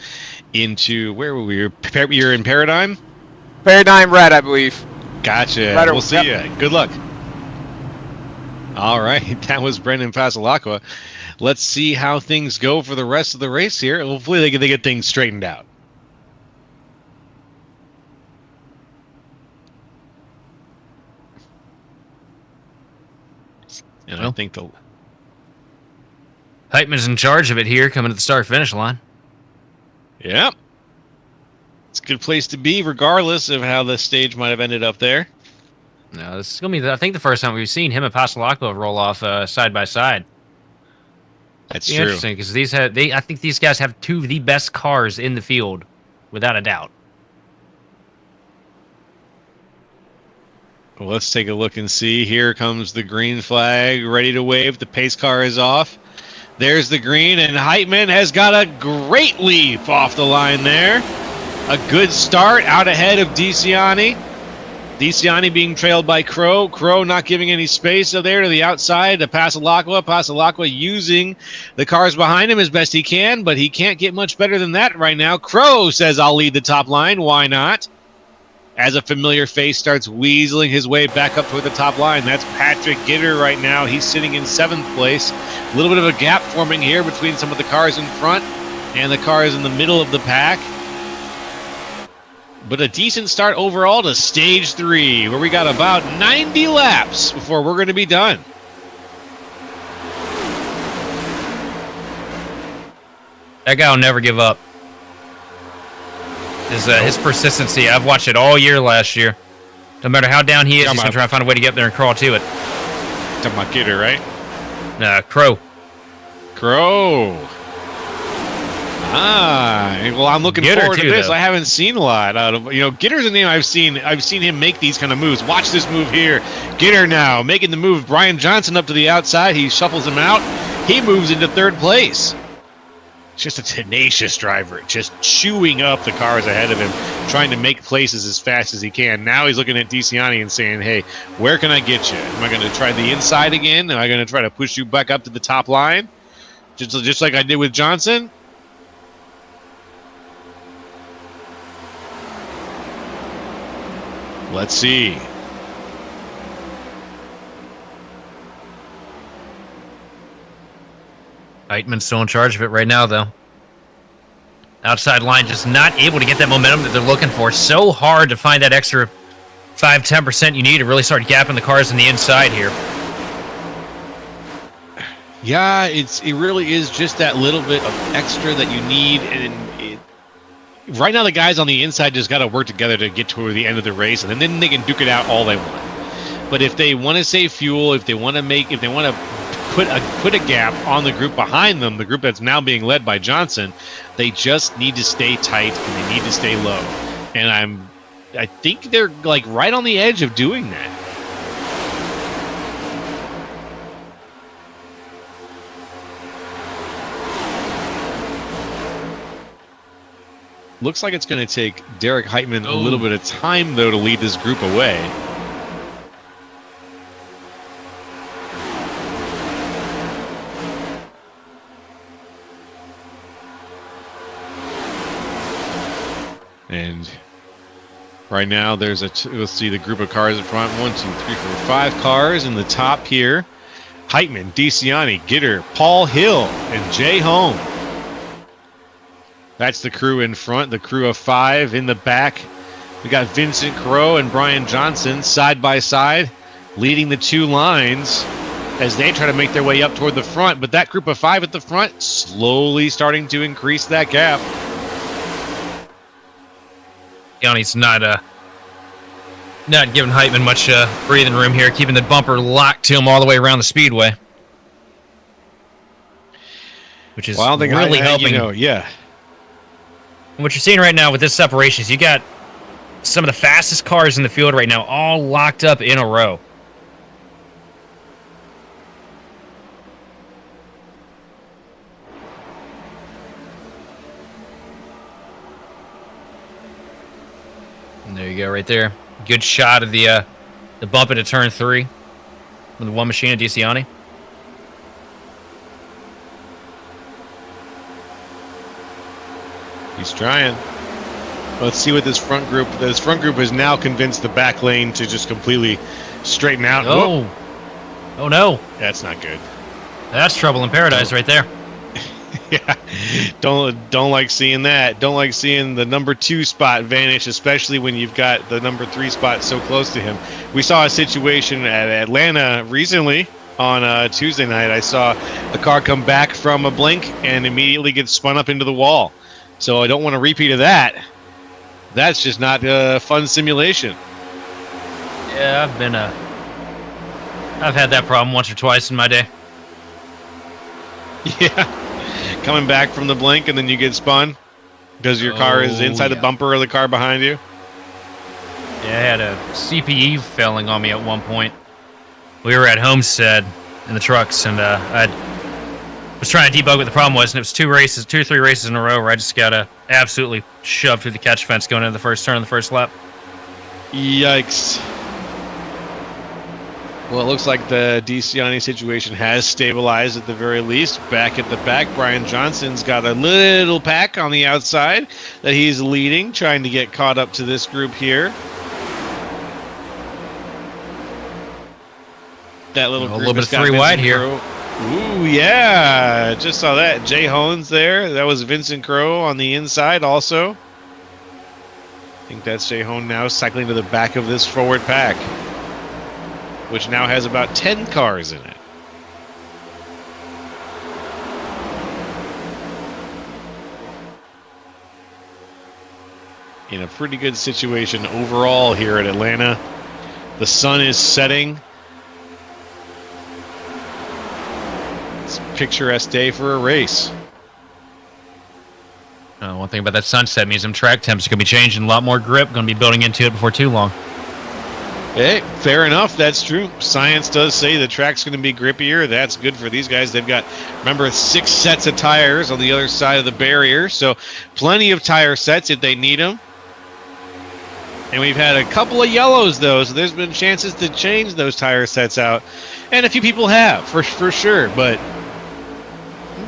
into, where were we? You're in Paradigm? Paradigm Red, I believe. Gotcha. Right, We'll see you. Good luck. All right. That was Brendan Pasalacqua. Let's see how things go for the rest of the race here. Hopefully they get things straightened out. And I think Heitman's in charge of it here, coming to the start-finish line. Yep. It's good place to be, regardless of how the stage might have ended up there. No, this is gonna be, I think, the first time we've seen him and Pastelacqua roll off side by side. That's Be true. interesting because I think these guys have two of the best cars in the field, without a doubt. Well, let's take a look and see. Here comes the green flag, ready to wave. The pace car is off. There's the green, and Heitman has got a great leap off the line there. A good start out ahead of DeCiani. DeCiani being trailed by Crow. Crow not giving any space there to the outside to Pastelacqua. Pastelacqua using the cars behind him as best he can, but he can't get much better than that right now. Crow says, I'll lead the top line. Why not? As a familiar face starts weaseling his way back up toward the top line. That's Patrick Gitter right now. He's sitting in 7th place. A little bit of a gap forming here between some of the cars in front and the cars in the middle of the pack. But a decent start overall to stage 3, where we got about 90 laps before we're going to be done. That guy will never give up. His persistency, I've watched it all year last year. No matter how down he is, he's going to try and find a way to get up there and crawl to it. Talking about Gitter, right? Crow. Crow. Well, I'm looking Gitter forward to too, this. though. I haven't seen a lot out of, Gitter's a name I've seen him make these kind of moves. Watch this move here. Gitter now making the move. Brian Johnson up to the outside. He shuffles him out. He moves into 3rd place. Just a tenacious driver, just chewing up the cars ahead of him, trying to make places as fast as he can. Now he's looking at DeCiani and saying, hey, where can I get you? Am I going to try the inside again? Am I going to try to push you back up to the top line? Just like I did with Johnson? Let's see. Heitman's still in charge of it right now, though. Outside line just not able to get that momentum that they're looking for. So hard to find that extra 5-10% you need to really start gapping the cars on the inside here. Yeah, it really is just that little bit of extra that you need, and right now the guys on the inside just got to work together to get toward the end of the race, and then they can duke it out all they want. But if they want to save fuel, if they want to put a gap on the group behind them, the group that's now being led by Johnson, they just need to stay tight and they need to stay low. And I think they're like right on the edge of doing that. Looks like it's going to take Derek Heitman a little bit of time, though, to lead this group away. And right now, we'll see the group of cars in front. 1, 2, 3, 4, 5 cars in the top here. Heitman, DeCiani, Gitter, Paul Hill, and Jay Holm. That's the crew in front, the crew of 5 in the back. We got Vincent Crow and Brian Johnson side by side, leading the 2 lines as they try to make their way up toward the front. But that group of 5 at the front slowly starting to increase that gap. Yanni's not giving Heitman much breathing room here, keeping the bumper locked to him all the way around the speedway, which is really helping. Yeah. And what you're seeing right now with this separation is you got some of the fastest cars in the field right now all locked up in a row. And there you go, right there. Good shot of the bump into turn 3 with the one machine of DeCiani. He's trying. Let's see what this front group. This front group has now convinced the back lane to just completely straighten out. Oh, oh no! That's not good. That's trouble in paradise right there. Yeah, don't like seeing that. Don't like seeing the number 2 spot vanish, especially when you've got the number 3 spot so close to him. We saw a situation at Atlanta recently on Tuesday night. I saw a car come back from a blink and immediately get spun up into the wall. So I don't want a repeat of that. That's just not a fun simulation. Yeah, I've had that problem once or twice in my day. Yeah. Coming back from the blink and then you get spun because your car is inside the bumper of the car behind you. Yeah, I had a CPE failing on me at one point. We were at Homestead in the trucks, and I was trying to debug what the problem was, and it was 2 or 3 races in a row where I just got absolutely shoved through the catch fence going into the first turn of the first lap. Yikes. Well, it looks like the DeCiani situation has stabilized at the very least. Back at the back, Brian Johnson's got a little pack on the outside that he's leading, trying to get caught up to this group here. That little little bit of 3 wide here. Ooh, yeah. Just saw that. Jay Hones there. That was Vincent Crow on the inside also. I think that's Jay Hone now cycling to the back of this forward pack, which now has about 10 cars in it. In a pretty good situation overall here at Atlanta. The sun is setting. It's a picturesque day for a race. One thing about that sunset means them track temps are going to be changing. A lot more grip going to be building into it before too long. Hey, fair enough. That's true. Science does say the track's going to be grippier. That's good for these guys. They've got, remember, 6 sets of tires on the other side of the barrier, so plenty of tire sets if they need them. And we've had a couple of yellows, though, so there's been chances to change those tire sets out. And a few people have, for sure, but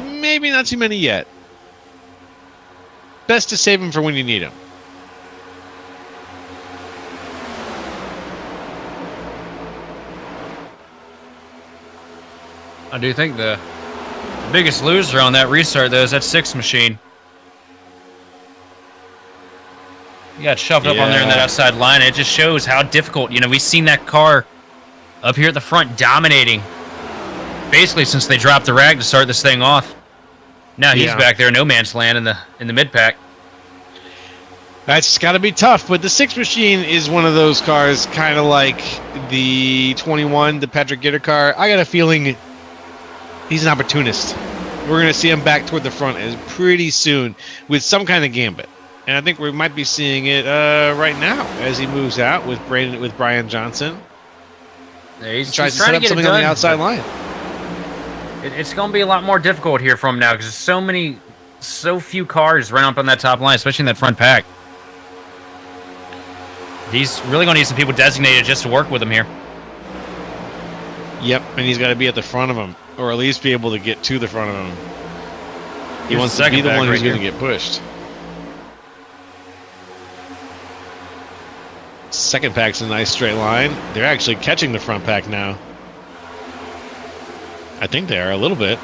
maybe not too many yet. Best to save them for when you need them. I do think the biggest loser on that restart, though, is that 6 machine. You got shoved up on there in that outside line. It just shows how difficult. You know, we've seen that car up here at the front dominating basically since they dropped the rag to start this thing off. Now he's back there, no man's land in the mid pack. That's got to be tough, but the 6 machine is one of those cars, kind of like the 21, the Patrick Gitter car. I got a feeling he's an opportunist. We're going to see him back toward the front pretty soon with some kind of gambit. And I think we might be seeing it right now as he moves out with Brian Johnson. He's tries to trying set to up get something it done, on the outside line. It's going to be a lot more difficult here from now because so few cars run up on that top line, especially in that front pack. He's really going to need some people designated just to work with him here. Yep, and he's got to be at the front of him, or at least be able to get to the front of him. He wants to be the one who's going to get pushed. Second pack's a nice straight line. They're actually catching the front pack now. I think they are a little bit.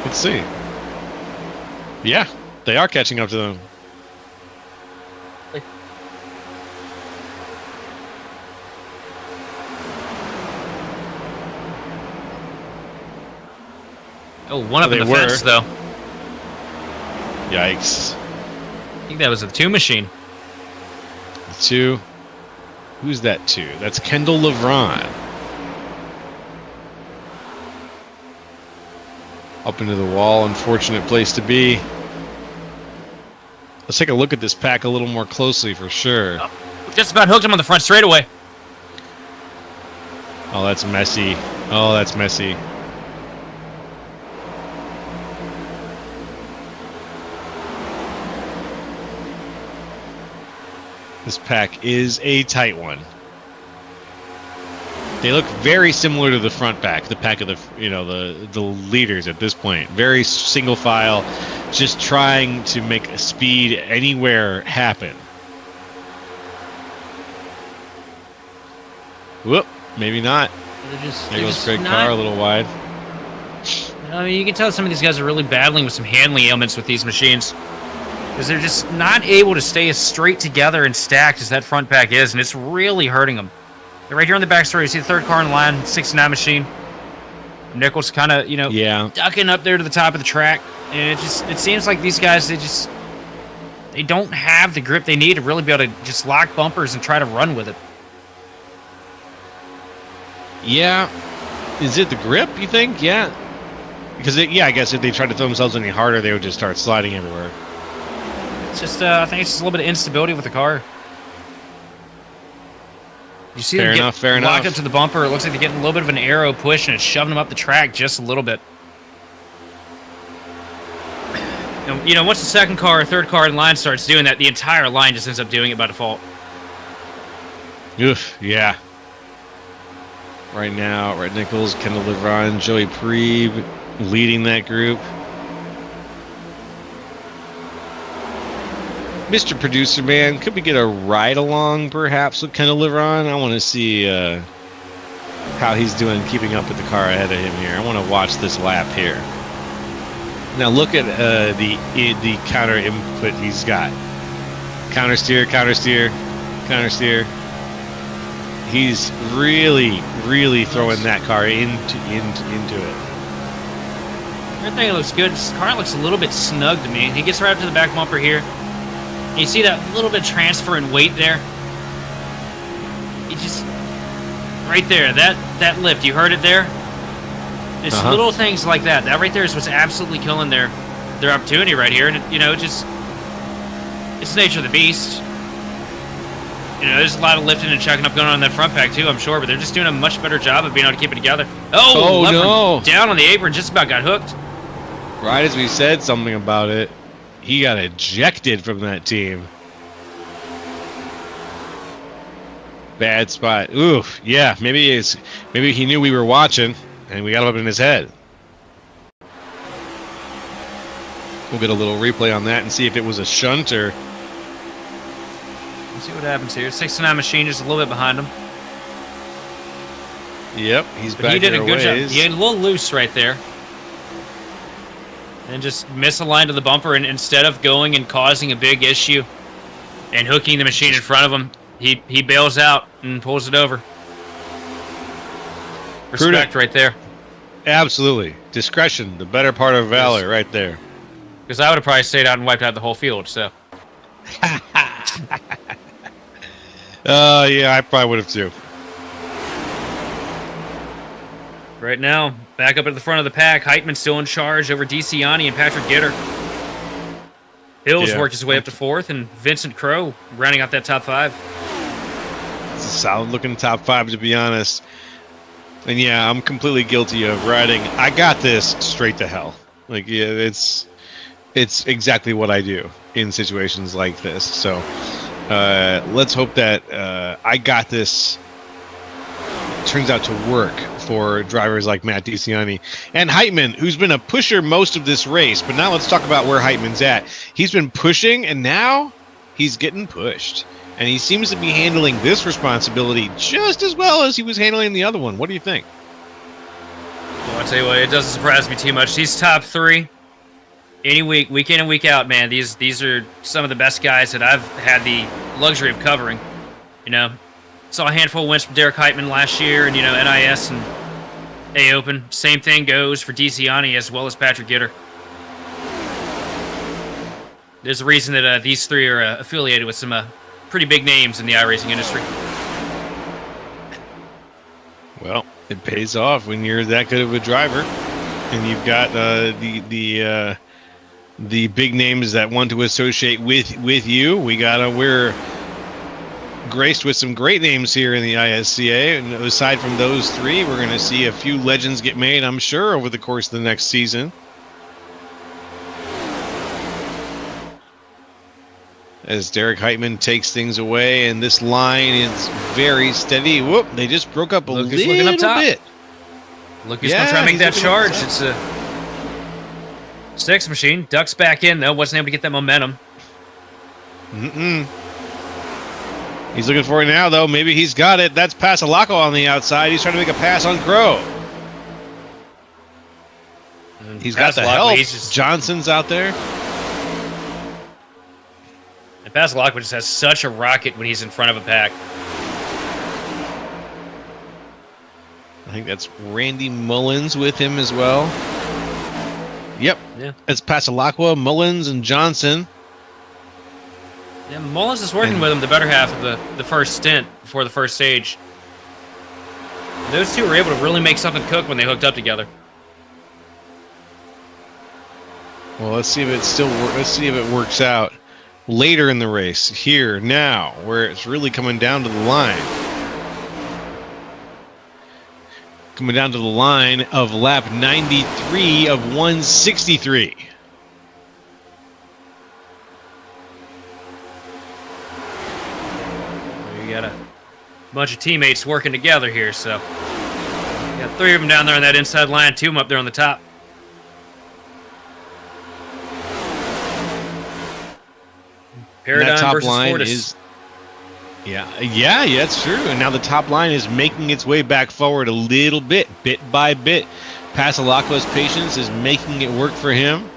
Let's see. Yeah, they are catching up to them. Oh, one up in the fence, though. Yikes. I think that was a 2 machine. 2. Who's that 2? That's Kendall Levron. Up into the wall. Unfortunate place to be. Let's take a look at this pack a little more closely for sure. Oh, just about hooked him on the front straightaway. Oh, that's messy. Oh, that's messy. This pack is a tight one. They look very similar to the front pack, the pack of the leaders at this point. Very single file, just trying to make a speed anywhere happen. Whoop, maybe not. There goes Greg Carr a little wide. I mean, you can tell some of these guys are really battling with some handling ailments with these machines. Because they're just not able to stay as straight together and stacked as that front pack is, and it's really hurting them. They're right here on the backstory. You see the third car in line, 69 machine. Nichols kind of, ducking up there to the top of the track. And it seems like these guys, they don't have the grip they need to really be able to just lock bumpers and try to run with it. Yeah. Is it the grip, you think? Yeah. Because, I guess if they tried to throw themselves any harder, they would just start sliding everywhere. It's just, I think it's just a little bit of instability with the car. You see them get locked up to the bumper. It looks like they're getting a little bit of an aero push, and it's shoving them up the track just a little bit. And, you know, once the second car or third car in line starts doing that, the entire line just ends up doing it by default. Oof, yeah. Right now, Red Nichols, Kendall LeBron, Joey Preeb leading that group. Mr. Producer Man, could we get a ride along perhaps with Kendall LeBron? I want to see how he's doing keeping up with the car ahead of him here. I want to watch this lap here. Now look at the counter input he's got. Counter steer, counter steer, counter steer. He's really throwing that car into it. Everything looks good. This car looks a little bit snug to me. He gets right up to the back bumper here. You see that little bit of transfer in weight there? It just right there, that lift, you heard it there? It's little things like that. That right there is what's absolutely killing their opportunity right here. And, you know, just it's the nature of the beast. You know, there's a lot of lifting and chucking up going on in that front pack too, I'm sure, but they're just doing a much better job of being able to keep it together. Oh no! Down on the apron, just about got hooked. Right as we said something about it, he got ejected from that team. Bad spot. Oof. Yeah, maybe he knew we were watching, and we got him up in his head. We'll get a little replay on that and see if it was a shunt or. Let's see what happens here. 69 Machine just a little bit behind him. Yep, he's back. He did a good job. Ways. He had a little loose right there. And just misaligned to the bumper, and instead of going and causing a big issue and hooking the machine in front of him, he bails out and pulls it over. Respect right there. Absolutely. Discretion, the better part of valor right there. Because I would have probably stayed out and wiped out the whole field, so. Yeah, I probably would have too. Right now, back up at the front of the pack, Heitman still in charge over DeCiani and Patrick Gitter. Hills worked his way up to fourth, and Vincent Crow rounding out that top five. It's a solid-looking top five, to be honest. And yeah, I'm completely guilty of riding. I got this straight to hell. Like, yeah, it's exactly what I do in situations like this. So let's hope that I got this turns out to work for drivers like Matt DeCiani and Heitman, who's been a pusher most of this race. But now let's talk about where Heitman's at. He's been pushing, and now he's getting pushed. And he seems to be handling this responsibility just as well as he was handling the other one. What do you think? Well, I'll tell you what, it doesn't surprise me too much. These top three, any week in and week out, man, these are some of the best guys that I've had the luxury of covering. You know, saw a handful of wins from Derek Heitman last year, and, you know, NIS and A-Open. Same thing goes for DeCiani as well as Patrick Gitter. There's a reason that these three are affiliated with some pretty big names in the iRacing industry. Well, it pays off when you're that good of a driver, and you've got the big names that want to associate with you. We're graced with some great names here in the ISCA, and aside from those three, we're going to see a few legends get made, I'm sure, over the course of the next season. As Derek Heitman takes things away, and this line is very steady. Whoop, they just broke up a little bit. Look who's going to try to make that charge. It's a six machine. Ducks back in, though. Wasn't able to get that momentum. He's looking for it now, though. Maybe he's got it. That's Pasalaco on the outside. He's trying to make a pass on Crow. He's got the help. Johnson's out there. And Pasalaco just has such a rocket when he's in front of a pack. I think that's Randy Mullins with him as well. Yep. Yeah. It's Pasalaco, Mullins, and Johnson. Yeah, Mullins is working with him the better half of the first stint before the first stage. Those two were able to really make something cook when they hooked up together. Well, let's see if it works out later in the race. Here now, where it's really coming down to the line. Coming down to the line of lap 93 of 163. You got a bunch of teammates working together here, so you got 3 of them down there on that inside line, 2 of them up there on the top. Paradigm that top versus line Fortis. is yeah, it's true. And now the top line is making its way back forward a little bit by bit. Pasalacqua's patience is making it work for him,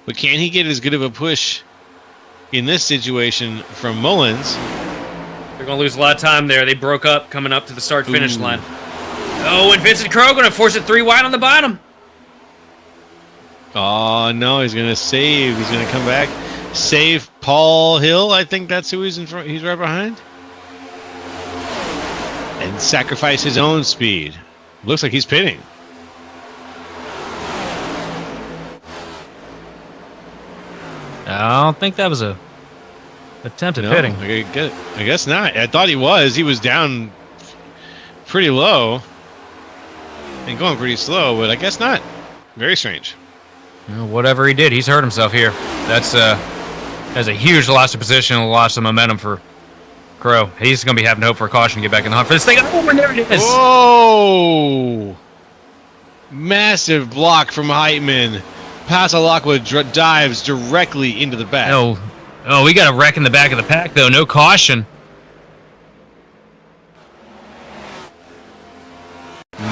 but can he get as good of a push in this situation from Mullins? They're going to lose a lot of time there. They broke up coming up to the start-finish line. Oh, and Vincent Crowe going to force it 3 wide on the bottom. Oh, no, he's going to save. He's going to come back. Save Paul Hill. I think that's who he's in front. He's right behind. And sacrifice his own speed. Looks like he's pitting. I don't think that was a attempt at pitting. I guess not. I thought he was. He was down pretty low and going pretty slow, but I guess not. Very strange. Well, whatever he did, he's hurt himself here. That's a huge loss of position, a loss of momentum for Crowe. He's going to be having to hope for a caution to get back in the hunt for this thing. Oh, and there it is. Whoa! Massive block from Heitman. Pasalacqua dives directly into the back. Oh, we got a wreck in the back of the pack, though. No caution.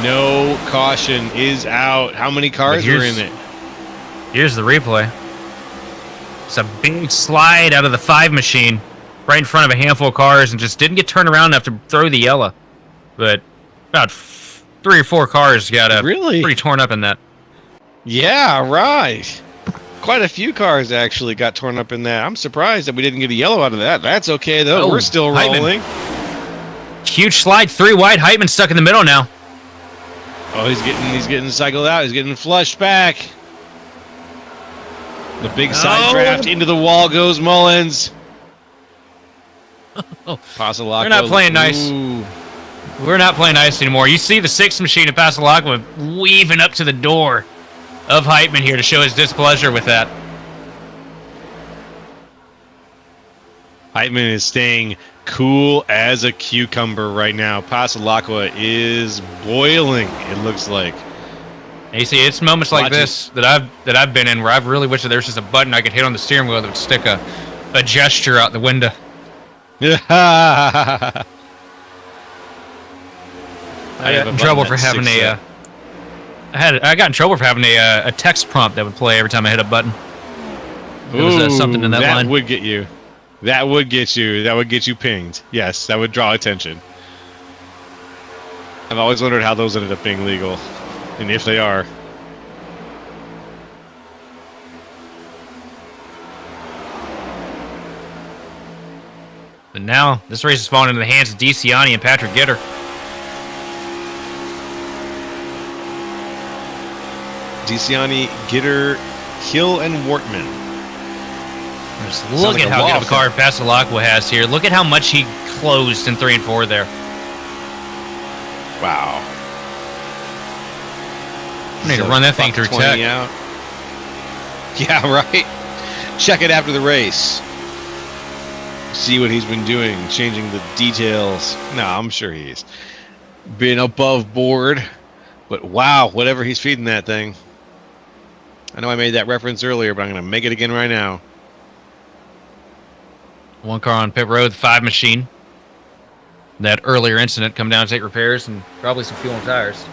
No caution is out. How many cars are in it? Here's the replay. It's a big slide out of the 5 machine right in front of a handful of cars and just didn't get turned around enough to throw the yellow. But about 3 or 4 cars got pretty torn up in that. Yeah, right. Quite a few cars actually got torn up in that. I'm surprised that we didn't get a yellow out of that. That's okay, though. We're still rolling. Heitman. Huge slide, 3 wide. Heitman stuck in the middle now. Oh, he's getting cycled out. He's getting flushed back. The big side draft into the wall goes Mullins. Pasalacqua. We're not playing nice. Ooh. We're not playing nice anymore. You see the 6th machine of Pasalacqua weaving up to the door of Heitman here to show his displeasure with that. Heitman is staying cool as a cucumber right now. Pasalacqua is boiling, it looks like. And you see, it's moments like this that I've been in where I've really wished that there's just a button I could hit on the steering wheel that would stick a gesture out the window. I got in trouble for having I got in trouble for having a text prompt that would play every time I hit a button. There was something in that line. That would get you. That would get you. That would get you pinged. Yes, that would draw attention. I've always wondered how those ended up being legal, and if they are. But now this race is falling into the hands of DeCiani and Patrick Gitter. DeCiani, Gitter, Hill, and Wortman. Just look at how good of a car Pasalacqua has here. Look at how much he closed in 3 and 4 there. Wow. I need to run that thing through tech. Out. Yeah, right. Check it after the race. See what he's been doing, changing the details. No, I'm sure he's been above board. But wow, whatever he's feeding that thing. I know I made that reference earlier, but I'm going to make it again right now. 1 car on pit road, the 5 machine. That earlier incident come down to take repairs and probably some fuel and tires.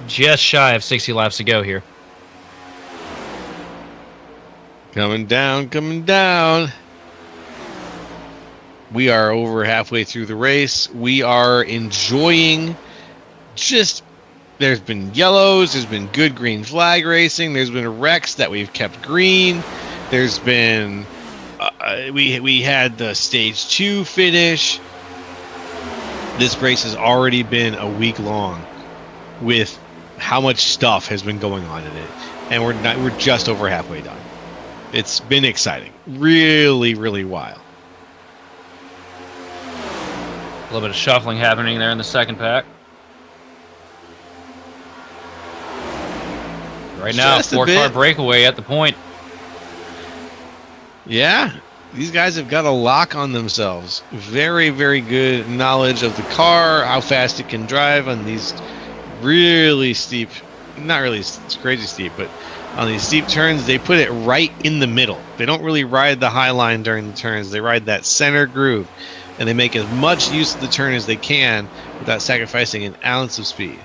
Just shy of 60 laps to go here. Coming down, coming down. We are over halfway through the race. We are enjoying there's been yellows, there's been good green flag racing, there's been wrecks that we've kept green. There's been we had the stage 2 finish. This race has already been a week long with how much stuff has been going on in it, and we're just over halfway done. It's been exciting, really, really wild. A little bit of shuffling happening there in the second pack. Right now, Just a 4-car bit. breakaway at the point. Yeah, these guys have got a lock on themselves. Very, very good knowledge of the car, how fast it can drive on these really steep, not really crazy steep, but on these steep turns, they put it right in the middle. They don't really ride the high line during the turns. They ride that center groove, and they make as much use of the turn as they can without sacrificing an ounce of speed.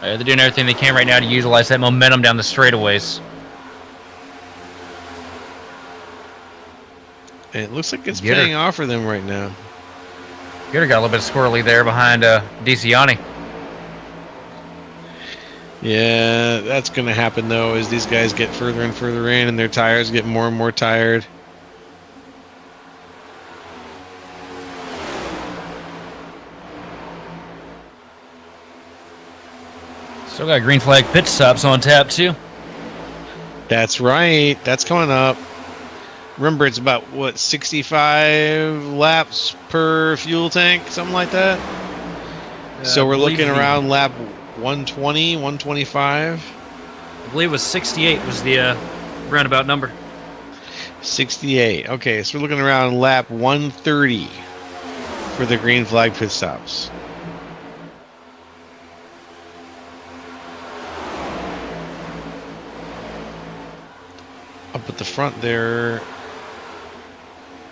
They're doing everything they can right now to utilize that momentum down the straightaways. And it looks like it's Get her. paying off for them right now. Gitter got a little bit squirrely there behind DeCiani. Yeah, that's going to happen, though, as these guys get further and further in, and their tires get more and more tired. Still got green flag pit stops on tap, too. That's right. That's coming up. Remember, it's about, what, 65 laps per fuel tank? Something like that? So we're looking around lap 120, 125. I believe it was 68 was the roundabout number. 68. Okay, so we're looking around lap 130 for the green flag pit stops. Up at the front there.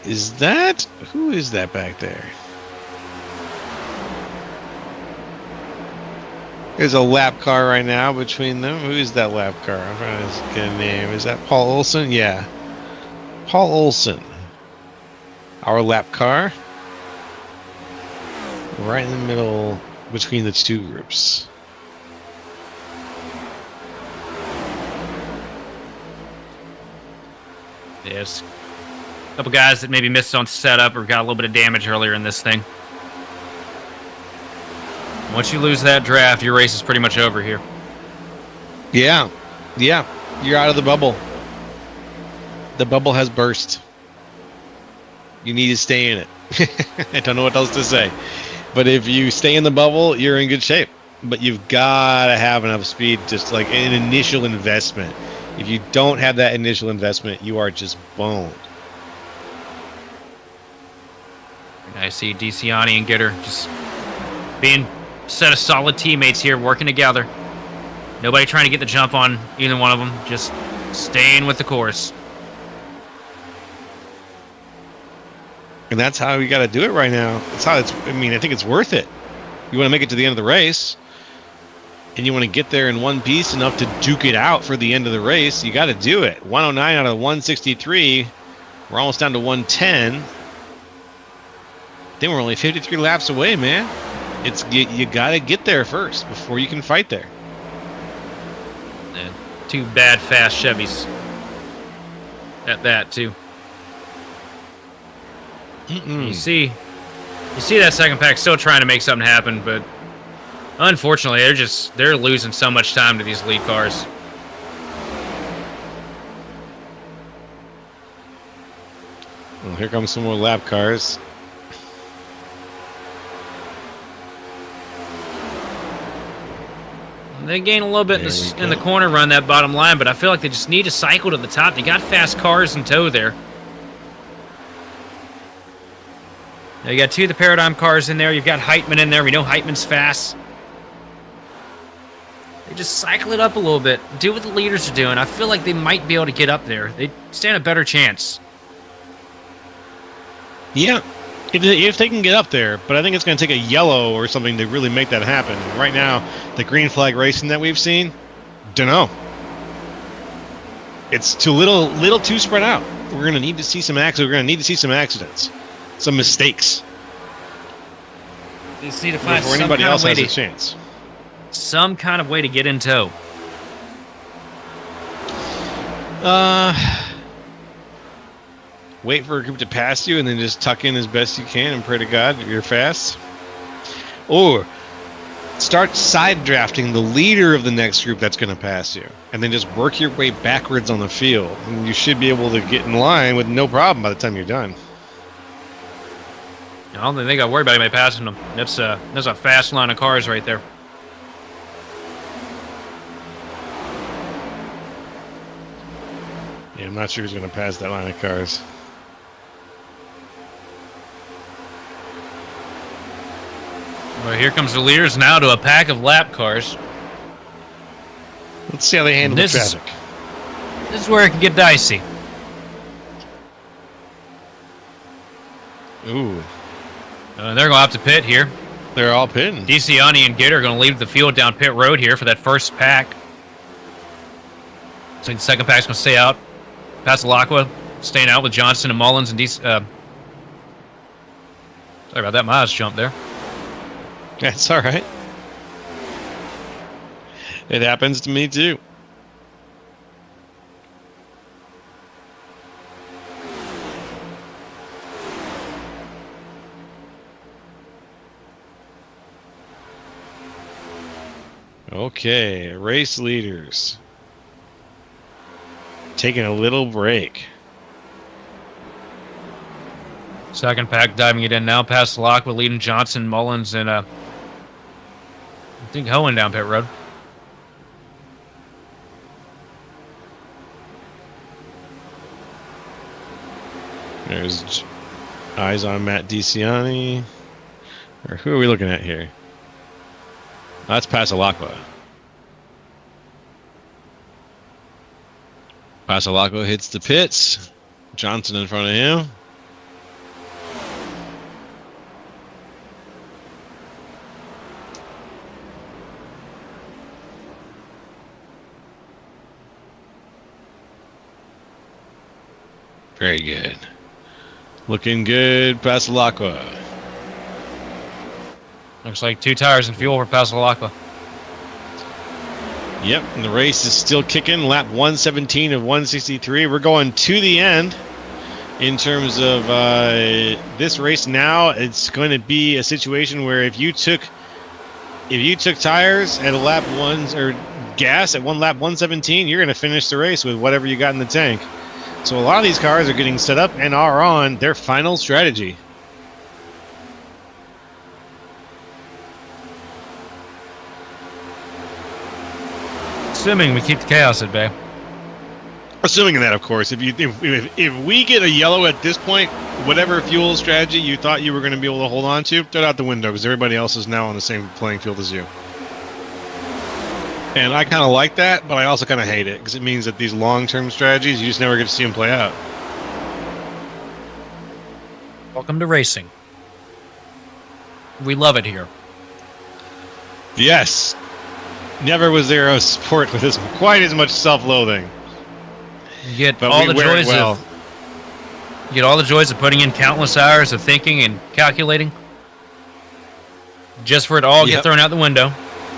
Is that? Who is that back there? There's a lap car right now between them. Who is that lap car? I'm trying to get a name. Is that Paul Olson? Yeah. Paul Olson. Our lap car. Right in the middle between the two groups. Yes. A couple guys that maybe missed on setup or got a little bit of damage earlier in this thing. Once you lose that draft, your race is pretty much over here. Yeah. Yeah. You're out of the bubble. The bubble has burst. You need to stay in it. I don't know what else to say. But if you stay in the bubble, you're in good shape. But you've got to have enough speed, just like an initial investment. If you don't have that initial investment, you are just boned. I see DeCiani and Gitter just being a set of solid teammates here, working together. Nobody trying to get the jump on either one of them, just staying with the course. And that's how you got to do it right now. That's how it's. I mean, I think it's worth it. You want to make it to the end of the race, and you want to get there in one piece enough to duke it out for the end of the race. You got to do it. 109 out of 163. We're almost down to 110. Then we're only 53 laps away, man. It's you got to get there first before you can fight there. And two bad fast Chevys at that too. You see that second pack still trying to make something happen, but unfortunately they're losing so much time to these lead cars. Well, here comes some more lap cars. They gain a little bit in the corner run, that bottom line, but I feel like they just need to cycle to the top. They got fast cars in tow there. Now you got two of the Paradigm cars in there. You've got Heitman in there. We know Heitman's fast. They just cycle it up a little bit. Do what the leaders are doing. I feel like they might be able to get up there. They stand a better chance. Yeah, if they can get up there, but I think it's going to take a yellow or something to really make that happen. Right now, the green flag racing that we've seen, dunno. It's too little too spread out. We're going to need to see some accidents. We're going to need to see some accidents, some mistakes. They just need to find before some anybody kind else of way has a chance. Some kind of way to get in tow. wait for a group to pass you and then just tuck in as best you can and pray to God you're fast. Or start side drafting the leader of the next group that's going to pass you, and then just work your way backwards on the field. And you should be able to get in line with no problem by the time you're done. I don't think they got worried about anybody passing them. That's a fast line of cars right there. Yeah, I'm not sure who's going to pass that line of cars. Well, here comes the leaders now to a pack of lap cars. Let's see how they handle the traffic. This is where it can get dicey. Ooh. They're going to have to pit here. They're all pitting. DeCiani and Gitt are going to leave the field down pit road here for that first pack. So the second pack's going to stay out. Pasalacqua staying out with Johnson and Mullins and sorry about that. My eyes jumped there. That's all right. It happens to me too. Okay, race leaders. Taking a little break. Second pack diving it in now. Pasalacqua leading Johnson, Mullins, and I think Hohen down pit road. There's eyes on Matt DeCiani. Or who are we looking at here? That's Pasalacqua. Pasalacqua hits the pits. Johnson in front of him. Very good. Looking good, Pasalacqua. Looks like 2 tires and fuel for Pasalacqua. Yep, and the race is still kicking. Lap 117 of 163. We're going to the end in terms of this race now. It's going to be a situation where if you took tires at a lap 1 or gas at lap 117, you're going to finish the race with whatever you got in the tank. So a lot of these cars are getting set up and are on their final strategy. Assuming we keep the chaos at bay. Assuming that, of course, if we get a yellow at this point, whatever fuel strategy you thought you were going to be able to hold on to, throw it out the window because everybody else is now on the same playing field as you. And I kind of like that, but I also kind of hate it because it means that these long-term strategies, you just never get to see them play out. Welcome to racing. We love it here. Yes. Never was there a sport with quite as much self-loathing. You get But all we the wear it joys well. of you get all the joys of putting in countless hours of thinking and calculating, just for it to all get thrown out the window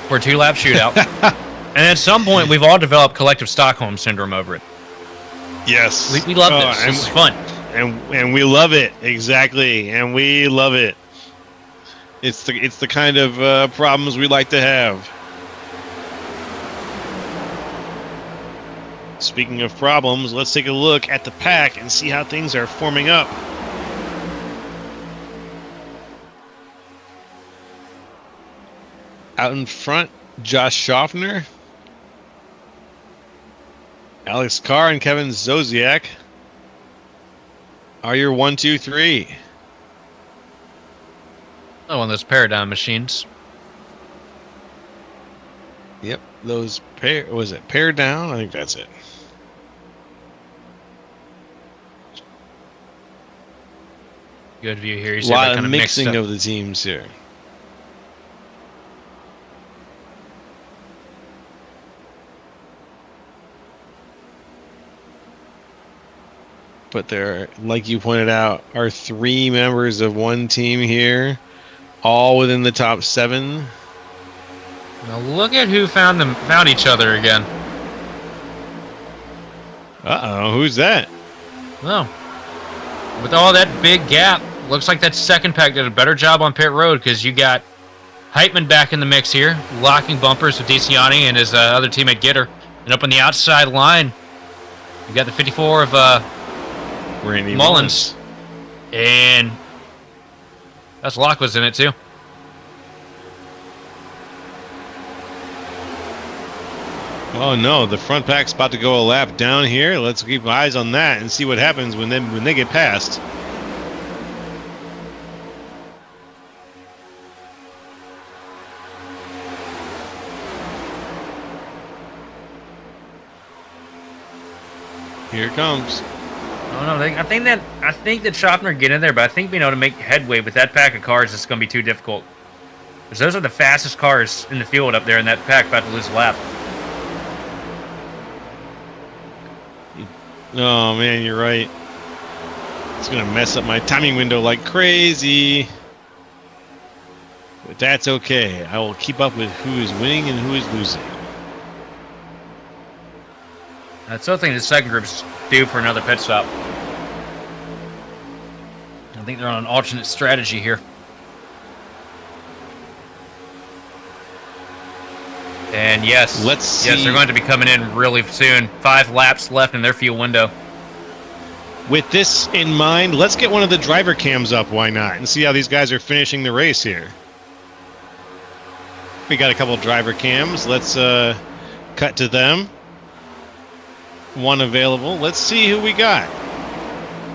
for a 2-lap shootout. And at some point, we've all developed collective Stockholm syndrome over it. Yes. We love this. This is fun. And we love it. Exactly. And we love it. It's the kind of problems we like to have. Speaking of problems, let's take a look at the pack and see how things are forming up. Out in front, Josh Schaffner, Alex Carr, and Kevin Zosiak are your 1, 2, 3. Oh, one of those paradigm machines. Yep, those pair down? I think that's it. Good view here. You A see that lot kind of mixed mixing up. of the teams here. But there, like you pointed out, are 3 members of one team here, all within the top 7. Now look at who found each other again. Uh-oh, who's that? Oh. With all that big gap, looks like that second pack did a better job on pit road because you got Heitman back in the mix here, locking bumpers with DeCiani and his other teammate Gitter. And up on the outside line, you got the 54 of Randy Mullins. And that's Locke was in it too. Oh no, the front pack's about to go a lap down here. Let's keep eyes on that and see what happens when they get past. Here it comes. I don't know. I think that Schaffner get in there, but I think being able to make headway with that pack of cars is going to be too difficult. Because those are the fastest cars in the field up there in that pack, about to lose a lap. Oh man, you're right. It's gonna mess up my timing window like crazy. But that's okay. I will keep up with who is winning and who is losing. I still think the second group's due for another pit stop. I think they're on an alternate strategy here. And yes, Let's see. Yes, they're going to be coming in really soon. 5 laps left in their fuel window. With this in mind, let's get one of the driver cams up, why not, and see how these guys are finishing the race here. We got a couple driver cams. Let's cut to them. One available. Let's see who we got.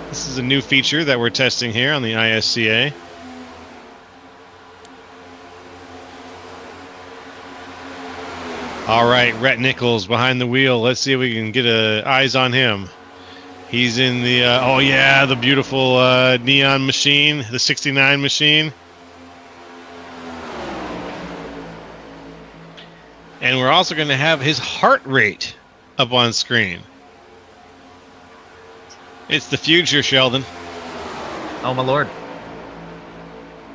This is a new feature that we're testing here on the ISCA. All right, Rhett Nichols behind the wheel. Let's see if we can get eyes on him. He's in the, oh yeah, the beautiful neon machine, the 69 machine. And we're also going to have his heart rate up on screen. It's the future, Sheldon. Oh, my lord.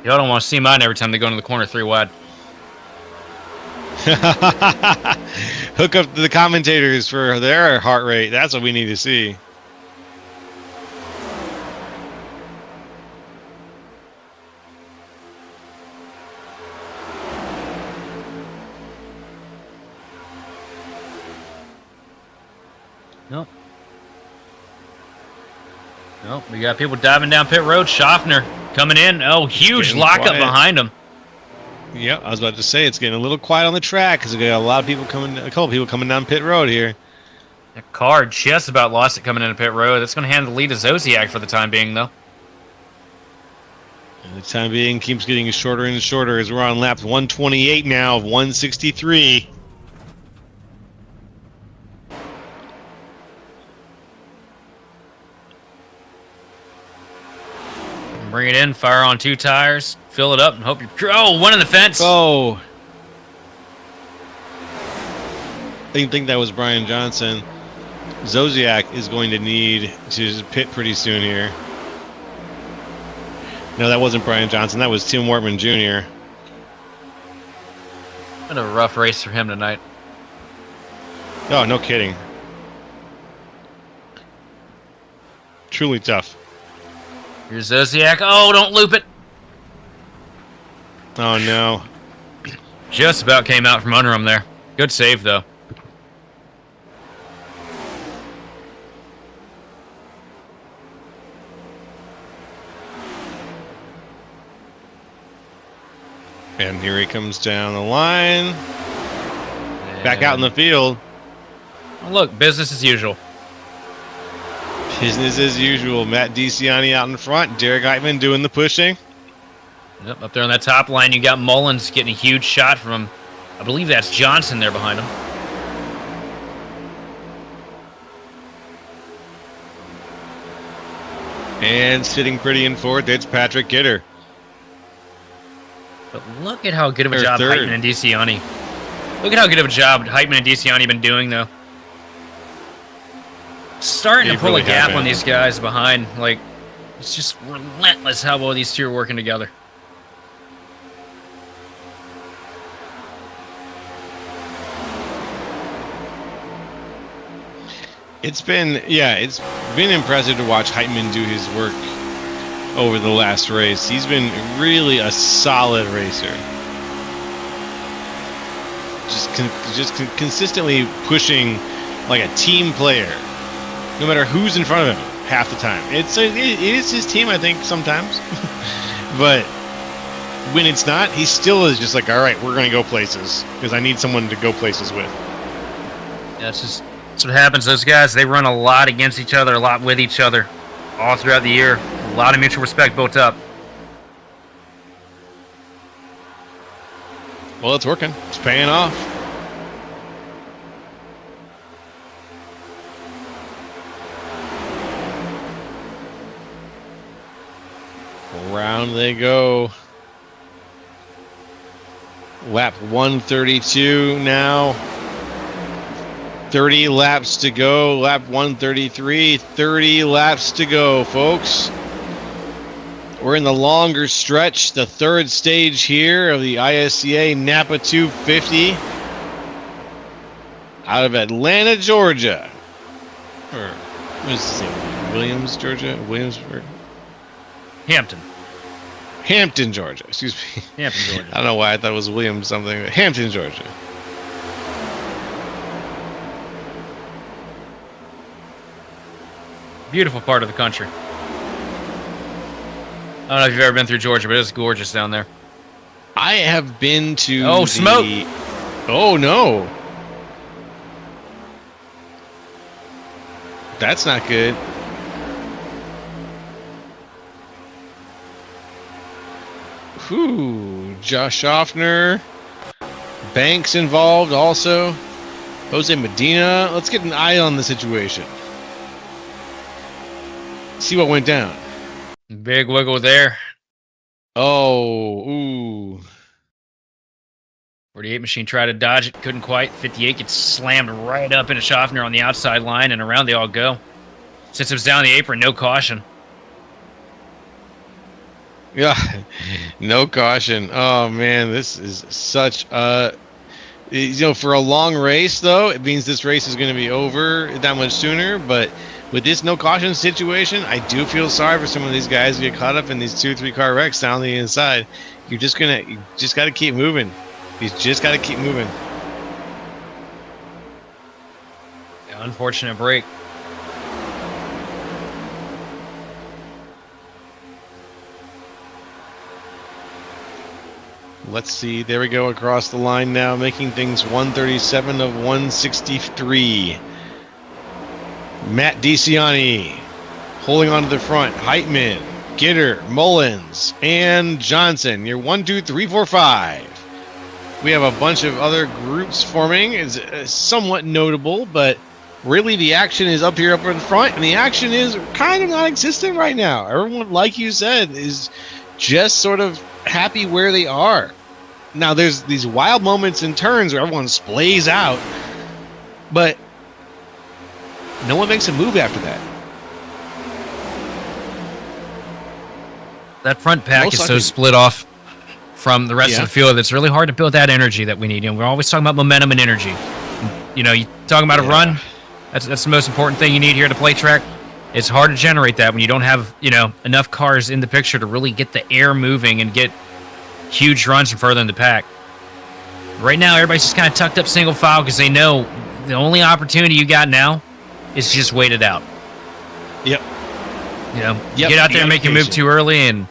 Y'all don't want to see mine every time they go into the corner 3 wide. Hook up to the commentators for their heart rate. That's what we need to see. Nope. Nope. We got people diving down pit road. Schaffner coming in. Oh, huge lockup behind him. Yep, I was about to say it's getting a little quiet on the track because we got a lot of people coming, a couple people coming down pit road here. That car just about lost it coming into pit road. That's going to hand the lead to Zosiak for the time being, though. And the time being keeps getting shorter and shorter as we're on lap 128 now of 163. Bring it in, fire on 2 tires, fill it up, and hope you're... Oh, one in the fence! Oh! I didn't think that was Brian Johnson. Zosiak is going to need to pit pretty soon here. No, that wasn't Brian Johnson. That was Tim Wortman Jr. Been a rough race for him tonight. Oh, no kidding. Truly tough. Here's Zosiak. Oh, don't loop it! Oh, no. Just about came out from under him there. Good save, though. And here he comes down the line. Back out in the field. Oh, look, business as usual. Business as usual. Matt DeCiani out in front. Derek Heitman doing the pushing. Yep, up there on that top line, you got Mullins getting a huge shot from, I believe that's Johnson there behind him. And sitting pretty in fourth, it's Patrick Gitter. But look at how good of a job third. Heitman and DeCiani. Look at how good of a job Heitman and DeCiani been doing, though. Starting to pull really a gap have on been. these guys behind. Like, it's just relentless how well these two are working together. It's been impressive to watch Heitman do his work over the last race. He's been really a solid racer. Consistently pushing like a team player, no matter who's in front of him half the time. It is his team, I think, sometimes. But when it's not, he still is just like, all right, we're going to go places because I need someone to go places with. Yeah, that's what happens. Those guys, they run a lot against each other, a lot with each other all throughout the year. A lot of mutual respect built up. Well, it's working. It's paying off. Around they go. Lap 132 now. 30 laps to go. Lap 133. 30 laps to go, folks. We're in the longer stretch, the third stage here of the ISCA Napa 250 out of Atlanta, Georgia. Or what is this name? Williams, Georgia? Williamsburg? Hampton, Georgia. Excuse me. Hampton, Georgia. I don't know why I thought it was Williams something. Hampton, Georgia. Beautiful part of the country. I don't know if you've ever been through Georgia, but it's gorgeous down there. I have been to. Oh, smoke! Oh no, that's not good. Whew, Josh Schaffner, Banks involved also. Jose Medina. Let's get an eye on the situation. See what went down. Big wiggle there. Oh, ooh. 48 machine tried to dodge it, couldn't quite. 58 gets slammed right up into Schaffner on the outside line, and around they all go. Since it was down the apron, no caution. Yeah, no caution. Oh man, this is such a, for a long race though, it means this race is going to be over that much sooner. But with this no caution situation, I do feel sorry for some of these guys who get caught up in these 2-3 car wrecks down the inside. You just got to keep moving. You just got to keep moving. Yeah, unfortunate break. Let's see. There we go across the line now, making things 137 of 163. Matt DeCiani holding on to the front. Heitman, Gitter, Mullins, and Johnson. You're 1, 2, 3, 4, 5. We have a bunch of other groups forming. It's somewhat notable, but really the action is up here up in front, and the action is kind of non-existent right now. Everyone, like you said, is just sort of happy where they are. Now, there's these wild moments and turns where everyone splays out, but no one makes a move after that. That front pack is so split off from the rest of the field. It's really hard to build that energy that we need. We're always talking about momentum and energy. You talking about a run. That's the most important thing you need here at a play track. It's hard to generate that when you don't have enough cars in the picture to really get the air moving and get huge runs from further in the pack. Right now, everybody's just kind of tucked up single file because they know the only opportunity you got now is just wait it out. Yep. Get out there and make your move too early, and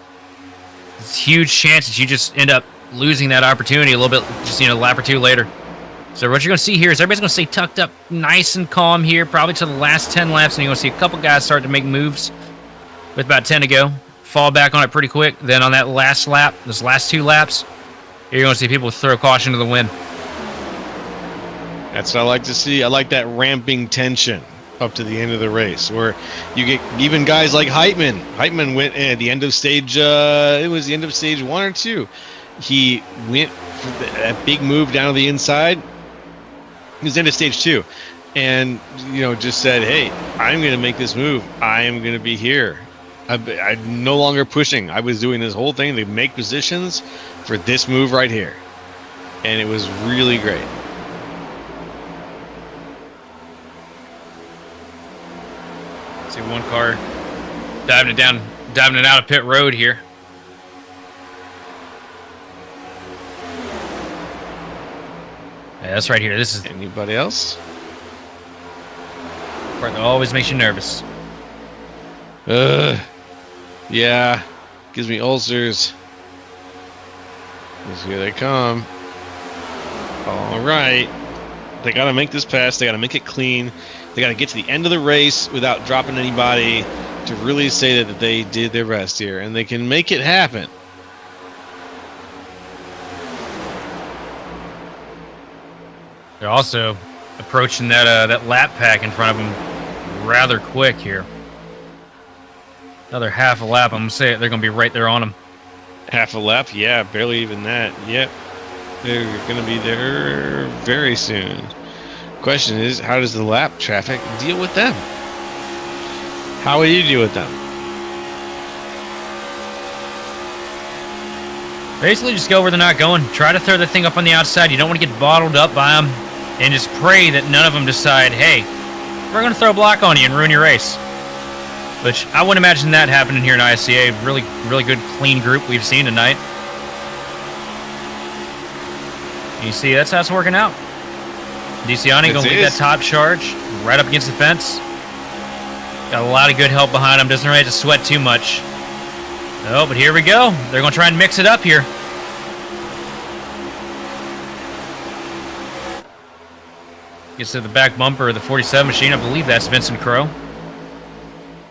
it's a huge chance that you just end up losing that opportunity a little bit, just a lap or two later. So what you're going to see here is everybody's going to stay tucked up nice and calm here, probably to the last 10 laps, and you're going to see a couple guys start to make moves with about 10 to go. Fall back on it pretty quick. Then on that last lap, those last 2 laps, you're going to see people throw caution to the wind. That's what I like to see. I like that ramping tension up to the end of the race, where you get even guys like Heitman. Heitman went at the end of stage, it was the end of stage 1 or 2. He went for that big move down to the inside. It was into stage 2, and just said, "Hey, I'm going to make this move. I am going to be here. I'm no longer pushing. I was doing this whole thing to make positions for this move right here," and it was really great. See one car diving diving out of pit road here. Yeah, that's right here. This is Anybody else? the part that always makes you nervous. Yeah. Gives me ulcers. Here they come. All right. They got to make this pass. They got to make it clean. They got to get to the end of the race without dropping anybody to really say that they did their best here. And they can make it happen. They're also approaching that lap pack in front of them rather quick here. Another half a lap. I'm going to say it. They're going to be right there on them. Half a lap? Yeah, barely even that. Yep. They're going to be there very soon. Question is, how does the lap traffic deal with them? How will you deal with them? Basically, just go where they're not going. Try to throw the thing up on the outside. You don't want to get bottled up by them. And just pray that none of them decide, hey, we're going to throw a block on you and ruin your race. Which I wouldn't imagine that happening here in ISCA. Really, really good, clean group we've seen tonight. You see, that's how it's working out. DeCiani going to lead that top charge right up against the fence. Got a lot of good help behind him. Doesn't really have to sweat too much. Oh, but here we go. They're going to try and mix it up here. Gets to the back bumper of the 47 machine. I believe that's Vincent Crow.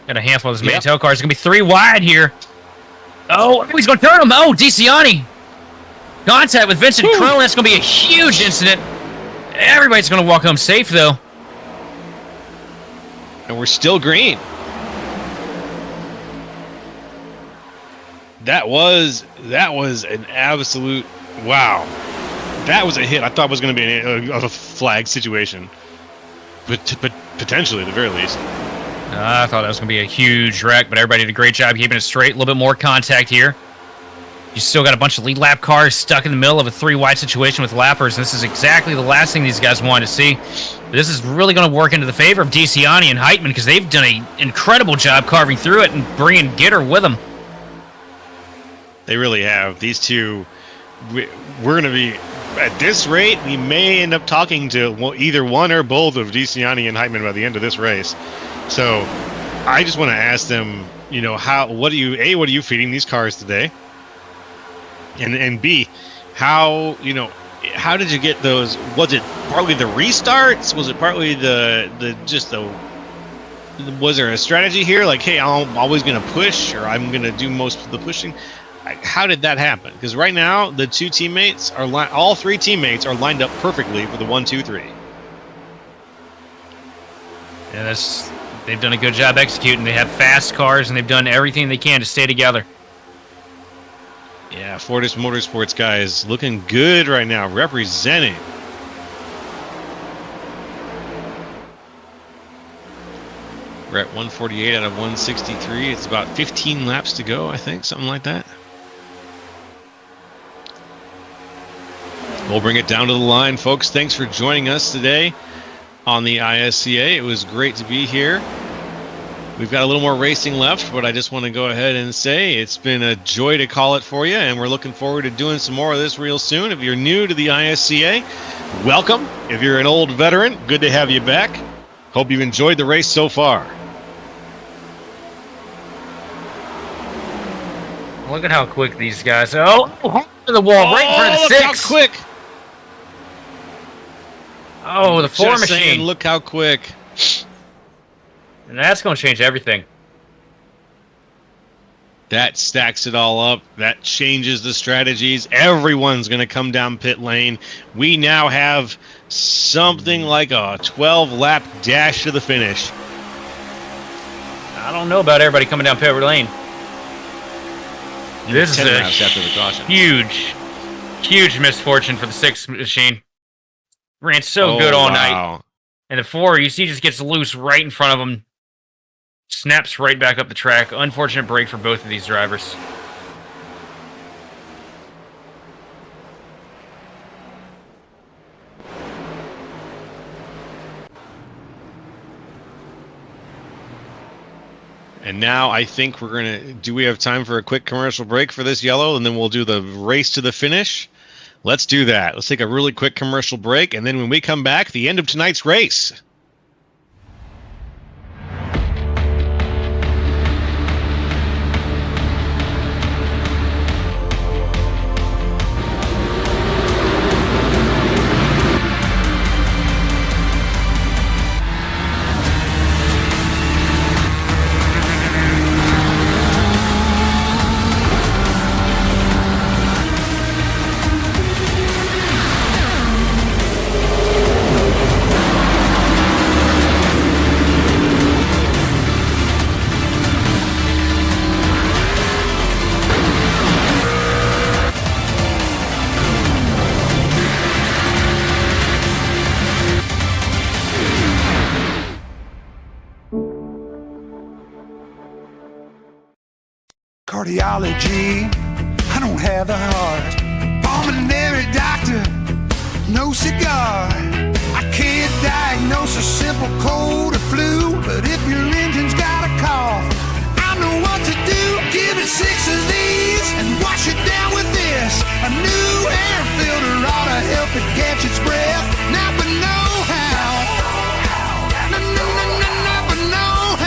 Got a handful of his main tail cars. It's going to be 3 wide here. Oh, he's going to turn him. Oh, DeCiani. Contact with Vincent Crow. That's going to be a huge incident. Everybody's going to walk home safe, though. And we're still green. That was an absolute wow. That was a hit. I thought it was going to be a flag situation, but potentially at the very least. I thought that was going to be a huge wreck, but everybody did a great job keeping it straight. A little bit more contact here. You still got a bunch of lead lap cars stuck in the middle of a 3-wide situation with lappers, and this is exactly the last thing these guys wanted to see. But this is really going to work into the favor of DeCiani and Heitman because they've done an incredible job carving through it and bringing Gitter with them. They really have. These two, we're going to be, at this rate, we may end up talking to either one or both of DeCiani and Heitman by the end of this race. So I just want to ask them, you know, what are you feeding these cars today? And B, how did you get those? Was it partly the restarts? Was it partly was there a strategy here? Like, hey, I'm always going to push, or I'm going to do most of the pushing. How did that happen? Because right now, the two teammates all 3 teammates are lined up perfectly for the 1, 2, 3. Yeah, they've done a good job executing. They have fast cars, and they've done everything they can to stay together. Yeah, Fortis Motorsports guys looking good right now, representing. We're at 148 out of 163. It's about 15 laps to go, I think, something like that. We'll bring it down to the line, folks. Thanks for joining us today on the ISCA. It was great to be here. We've got a little more racing left, but I just want to go ahead and say it's been a joy to call it for you, and we're looking forward to doing some more of this real soon. If you're new to the ISCA, welcome. If you're an old veteran, good to have you back. Hope you've enjoyed the race so far. Look at how quick these guys are. Oh, to the wall, right in front of the 6. Look how quick. Oh, the 4 machine. Saying, look how quick. And that's going to change everything. That stacks it all up. That changes the strategies. Everyone's going to come down pit lane. We now have something like a 12-lap dash to the finish. I don't know about everybody coming down pit lane. This is a after the caution. huge misfortune for the 6 machine. Ran so good all night. And the 4, you see, just gets loose right in front of him. Snaps right back up the track. Unfortunate break for both of these drivers. And now I think we're going to... Do we have time for a quick commercial break for this yellow? And then we'll do the race to the finish? Let's do that. Let's take a really quick commercial break. And then when we come back, the end of tonight's race. Cardiology, I don't have the heart. Pulmonary doctor, no cigar. I can't diagnose a simple cold or flu, but if your engine's got a cough, I know what to do. Give it 6 of these and wash it down with this. A new air filter ought to help it catch its breath. Now but know how. No, no, no, no, no, but know how.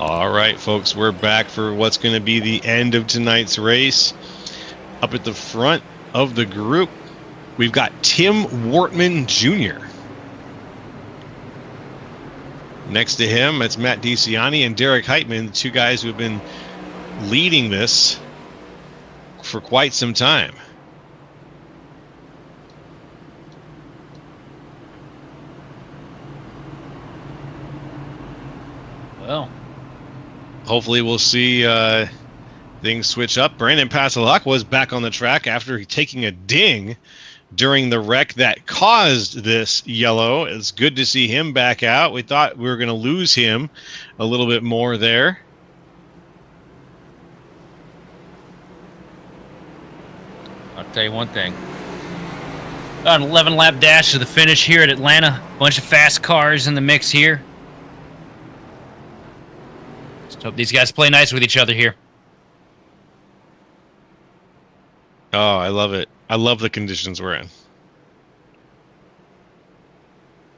All right, folks, we're back for what's going to be the end of tonight's race. Up at the front of the group, we've got Tim Wortman Jr. Next to him, it's Matt DiCiani and Derek Heitman, the two guys who have been leading this for quite some time. Well, hopefully we'll see things switch up. Brandon Pasalak was back on the track after taking a ding during the wreck that caused this yellow. It's good to see him back out. We thought we were going to lose him a little bit more there. I'll tell you one thing. Got an 11-lap dash to the finish here at Atlanta. Bunch of fast cars in the mix here. Just hope these guys play nice with each other here. Oh, I love it. I love the conditions we're in.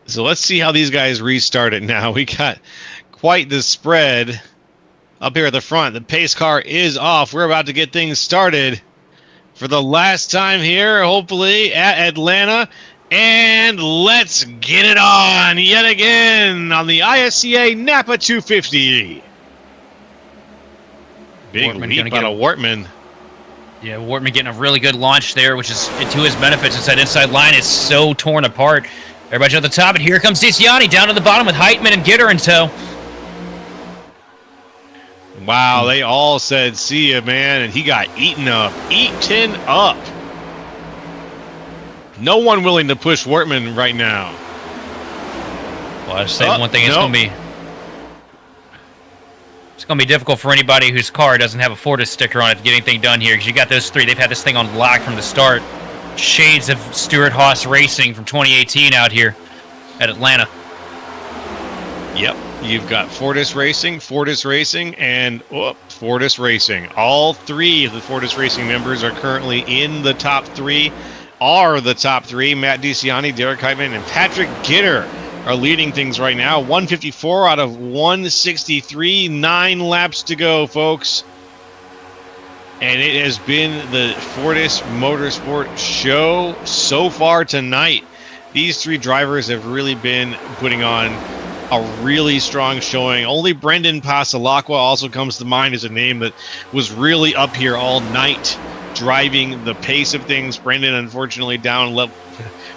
So let's see how these guys restart it now. We got quite the spread up here at the front. The pace car is off. We're about to get things started for the last time here, hopefully, at Atlanta. And let's get it on yet again on the ISCA Napa 250. Big leap out of Wortman. Yeah, Wortman getting a really good launch there, which is to his benefit since that inside line is so torn apart. Everybody at the top, and here comes DiCiani down to the bottom with Heitman and Gitter in tow. Wow, they all said, see ya, man, and he got eaten up. Eaten up. No one willing to push Wortman right now. Well, I just say one thing, it's going to be difficult for anybody whose car doesn't have a Fortis sticker on it to get anything done here, because you got those three. They've had this thing on lock from the start. Shades of Stuart Haas Racing from 2018 out here at Atlanta. Yep, you've got Fortis Racing, and Fortis Racing. All three of the Fortis Racing members are currently in the top three, Matt DiCiani, Derek Heitman, and Patrick Gitter are leading things right now. 154 out of 163, 9 laps to go, folks. And it has been the Fortis Motorsport show so far tonight. These three drivers have really been putting on a really strong showing. Only Brendan Pasalacqua also comes to mind as a name that was really up here all night, driving the pace of things. Brendan, unfortunately, down level.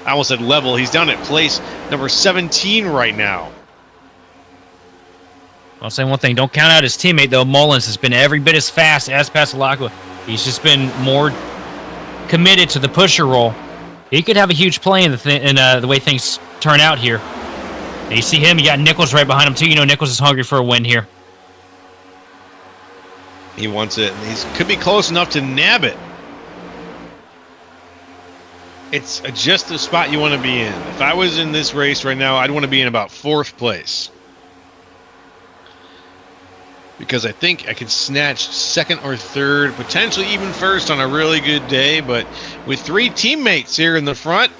I almost said level. He's down at place number 17 right now. I'll say one thing. Don't count out his teammate, though. Mullins has been every bit as fast as Pasalacqua. He's just been more committed to the pusher role. He could have a huge play in the way things turn out here. And you see him. You got Nichols right behind him, too. You know Nichols is hungry for a win here. He wants it, and he could be close enough to nab it. It's just the spot you want to be in. If I was in this race right now, I'd want to be in about 4th place. Because I think I could snatch 2nd or 3rd, potentially even 1st on a really good day. But with 3 teammates here in the front,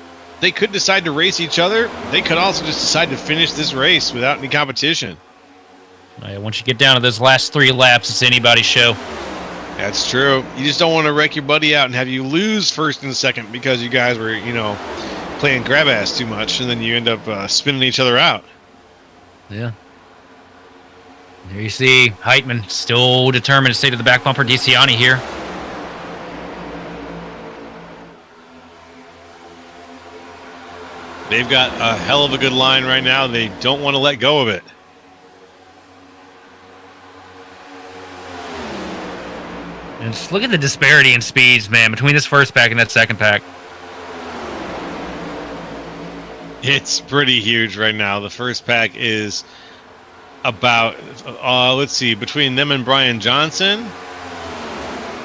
they could decide to race each other. They could also just decide to finish this race without any competition. Once you get down to those last 3 laps, it's anybody's show. That's true. You just don't want to wreck your buddy out and have you lose 1st and 2nd because you guys were, playing grab ass too much, and then you end up spinning each other out. Yeah. There you see Heitman still determined to stay to the back bumper. DeCiani here. They've got a hell of a good line right now. They don't want to let go of it. And just look at the disparity in speeds, man, between this first pack and that second pack. It's pretty huge right now. The first pack is about, let's see, between them and Brian Johnson.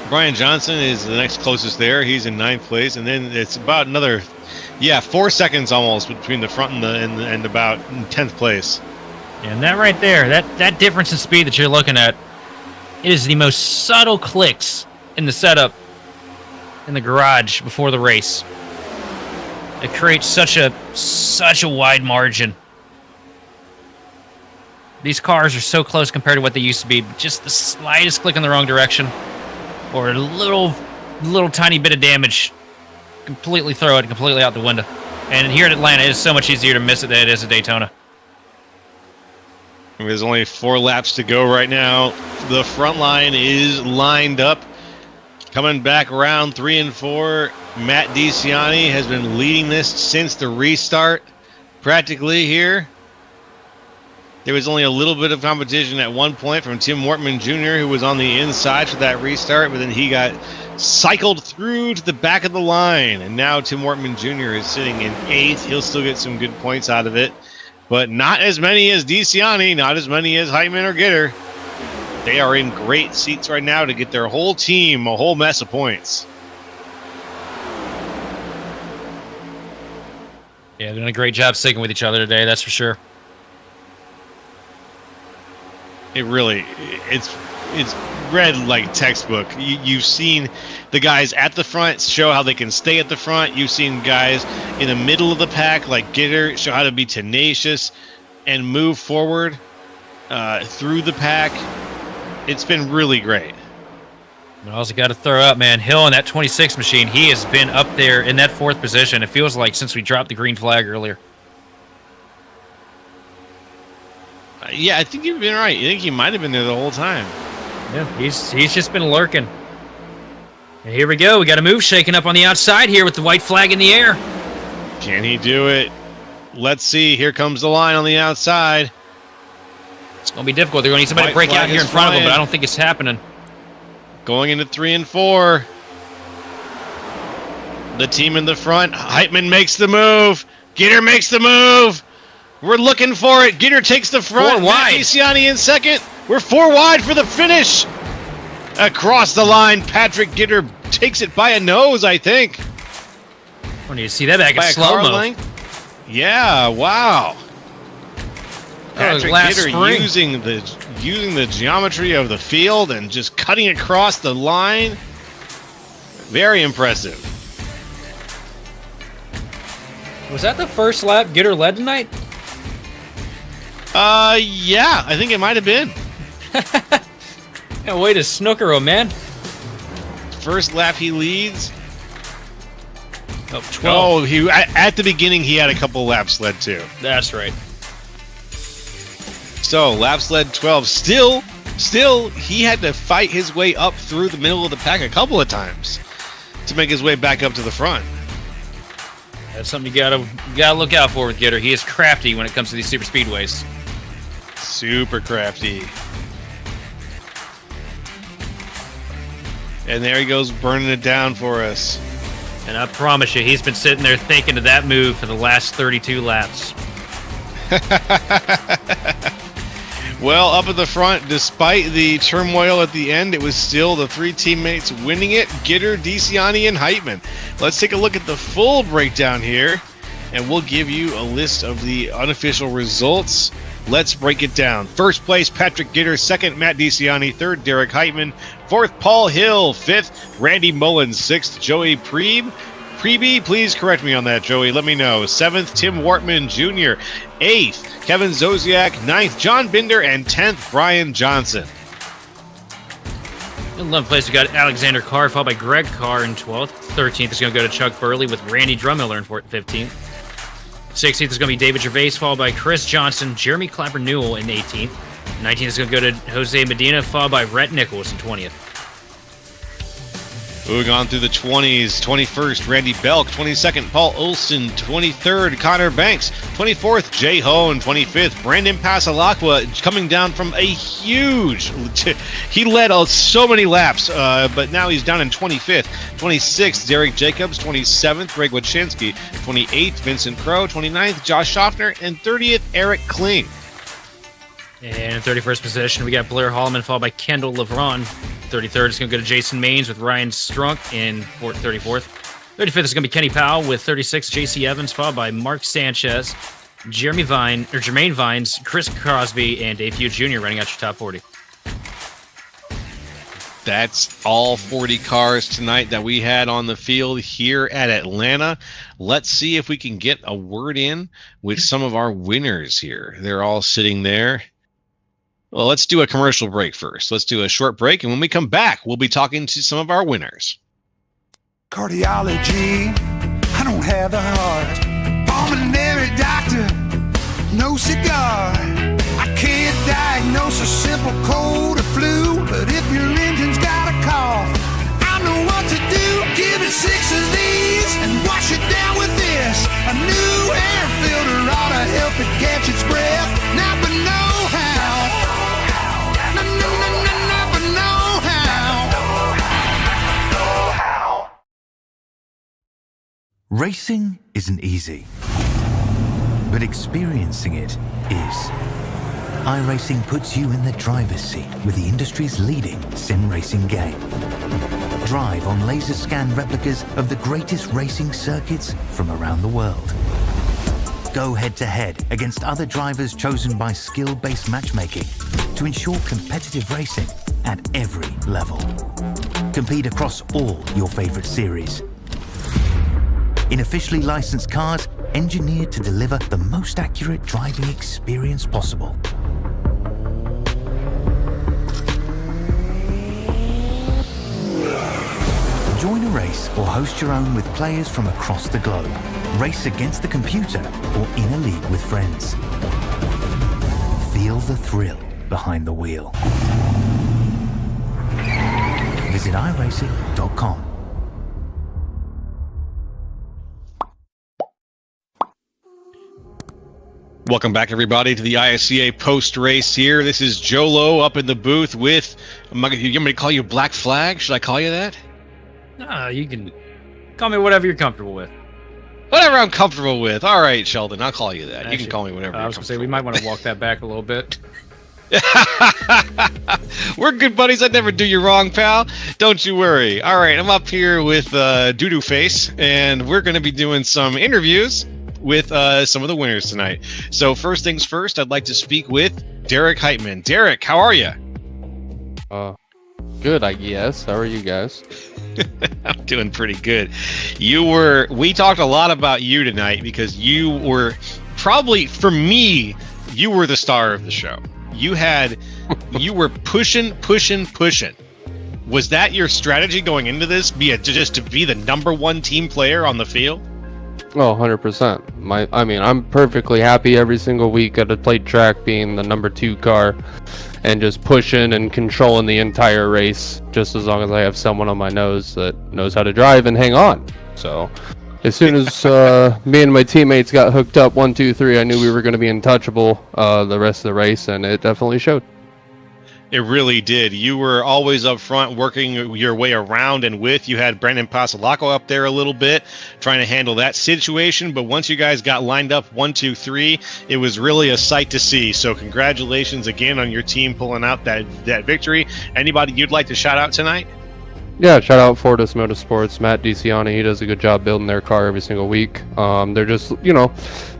Brian Johnson is the next closest there. He's in 9th place. And then it's about another, 4 seconds almost between the front and about 10th place. And that right there, that difference in speed that you're looking at, it is the most subtle clicks in the setup in the garage before the race. It creates such a wide margin. These cars are so close compared to what they used to be. But just the slightest click in the wrong direction or a little tiny bit of damage completely throw it completely out the window. And here at Atlanta, it is so much easier to miss it than it is at Daytona. There's only 4 laps to go right now. The front line is lined up. Coming back around 3 and 4, Matt DeCiani has been leading this since the restart, practically here. There was only a little bit of competition at one point from Tim Wortman Jr., who was on the inside for that restart, but then he got cycled through to the back of the line. And now Tim Wortman Jr. is sitting in 8th. He'll still get some good points out of it, but not as many as DeCiani, not as many as Heitman or Gitter. They are in great seats right now to get their whole team a whole mess of points. Yeah, they're doing a great job sticking with each other today, that's for sure. It's read like textbook. You've seen the guys at the front show how they can stay at the front. You've seen guys in the middle of the pack like Gitter show how to be tenacious and move forward through the pack. It's been really great. I also got to throw up, man, Hill in that 26 machine. He has been up there in that 4th position. It feels like since we dropped the green flag earlier. Yeah, I think you've been right. I think he might have been there the whole time. Yeah, he's just been lurking. And here we go. We got a move shaking up on the outside here with the white flag in the air. Can he do it? Let's see. Here comes the line on the outside. It's going to be difficult. They're going to need somebody to break out here in front of them, but I don't think it's happening. Going into 3 and 4. The team in the front. Heitman makes the move. Gitter makes the move. We're looking for it. Gitter takes the front. 4 wide. DeCiani in 2nd. We're 4 wide for the finish. Across the line, Patrick Gitter takes it by a nose, I think. I need to see that back in slow-mo. Yeah, wow. Patrick Gitter spring. using the geometry of the field and just cutting across the line. Very impressive. Was that the first lap Gitter led tonight? Yeah, I think it might have been. Yeah, way to snooker him, man. First lap he leads. Oh, 12. Oh, at the beginning he had a couple laps led too. That's right. So laps led 12. Still, he had to fight his way up through the middle of the pack a couple of times to make his way back up to the front. That's something you gotta look out for with Gitter. He is crafty when it comes to these super speedways. Super crafty. And there he goes, burning it down for us. And I promise you, he's been sitting there thinking of that move for the last 32 laps. Well, up at the front, despite the turmoil at the end, it was still the three teammates winning it, Gitter, DeCiani, and Heitman. Let's take a look at the full breakdown here, and we'll give you a list of the unofficial results. Let's break it down. First place, Patrick Gitter. Second, Matt DeCiani. Third, Derek Heitman. Fourth, Paul Hill. Fifth, Randy Mullins. Sixth, Joey Preeby, please correct me on that, Joey. Let me know. Seventh, Tim Wartman Jr. Eighth, Kevin Zosiak. Ninth, John Binder. And 10th, Brian Johnson. In 11th place, we got Alexander Carr, followed by Greg Carr in 12th. 13th is going to go to Chuck Burley with Randy Drummiller in 15th. 16th is going to be David Gervais, followed by Chris Johnson, Jeremy Clapper Newell in 18th. 19th is going to go to Jose Medina, followed by Rhett Nichols in 20th. Moving on through the 20s, 21st, Randy Belk. 22nd, Paul Olson. 23rd, Connor Banks. 24th, Jay Hone. 25th, Brandon Pasalacqua, coming down from a huge... He led so many laps, but now he's down in 25th. 26th, Derek Jacobs. 27th, Greg Wachinski. 28th, Vincent Crow. 29th, Josh Schaffner. And 30th, Eric Kling. And in 31st position, we got Blair Holloman, followed by Kendall Levron. 33rd is going to go to Jason Maines with Ryan Strunk in 34th. 35th is going to be Kenny Powell with 36th, JC Evans, followed by Mark Sanchez, Jermaine Vines, Chris Crosby, and Dave Hughes Jr. running out your top 40. That's all 40 cars tonight that we had on the field here at Atlanta. Let's see if we can get a word in with some of our winners here. They're all sitting there. Well, let's do a commercial break first. Let's do a short break, and when we come back, we'll be talking to some of our winners. Cardiology, I don't have the heart. Pulmonary doctor, no cigar. I can't diagnose a simple cold or flu, but if your engine's got a cough, I know what to do. Give it 6 of these and wash it down with this. A new air filter ought to help it catch its breath. Now, but know how. Racing isn't easy, but experiencing it is. iRacing puts you in the driver's seat with the industry's leading sim racing game. Drive on laser scan replicas of the greatest racing circuits from around the world. Go head-to-head against other drivers chosen by skill-based matchmaking to ensure competitive racing at every level. Compete across all your favorite series. In officially licensed cars, engineered to deliver the most accurate driving experience possible. Join a race or host your own with players from across the globe. Race against the computer or in a league with friends. Feel the thrill behind the wheel. Visit iRacing.com. Welcome back, everybody, to the ISCA post-race here. This is Jolo up in the booth with... You want me to call you Black Flag? Should I call you that? You can call me whatever you're comfortable with. Whatever I'm comfortable with. All right, Sheldon, I'll call you that. Actually, you can call me whatever I was going to say, we might want to walk that back a little bit. We're good buddies. I'd never do you wrong, pal. Don't you worry. All right, I'm up here with Doodoo Face, and we're going to be doing some interviews with some of the winners tonight. So first things first, I'd like to speak with Derek Heitman. Derek, how are you? Good, I guess. How are you guys? I'm doing pretty good. We talked a lot about you tonight because you were probably, for me, you were the star of the show. You were pushing. Was that your strategy going into this? Just to be the number one team player on the field? Oh, 100%. I'm perfectly happy every single week at a plate track being the number 2 car and just pushing and controlling the entire race, just as long as I have someone on my nose that knows how to drive and hang on. So As soon as me and my teammates got hooked up 1, 2, 3, I knew we were going to be untouchable the rest of the race, and it definitely showed. It really did. You were always up front working your way around and with. You had Brendan Pasalaco up there a little bit trying to handle that situation. But once you guys got lined up 1, 2, 3, it was really a sight to see. So congratulations again on your team pulling out that victory. Anybody you'd like to shout out tonight? Yeah, shout out Fortis Motorsports, Matt DiCiani. He does a good job building their car every single week. They're just,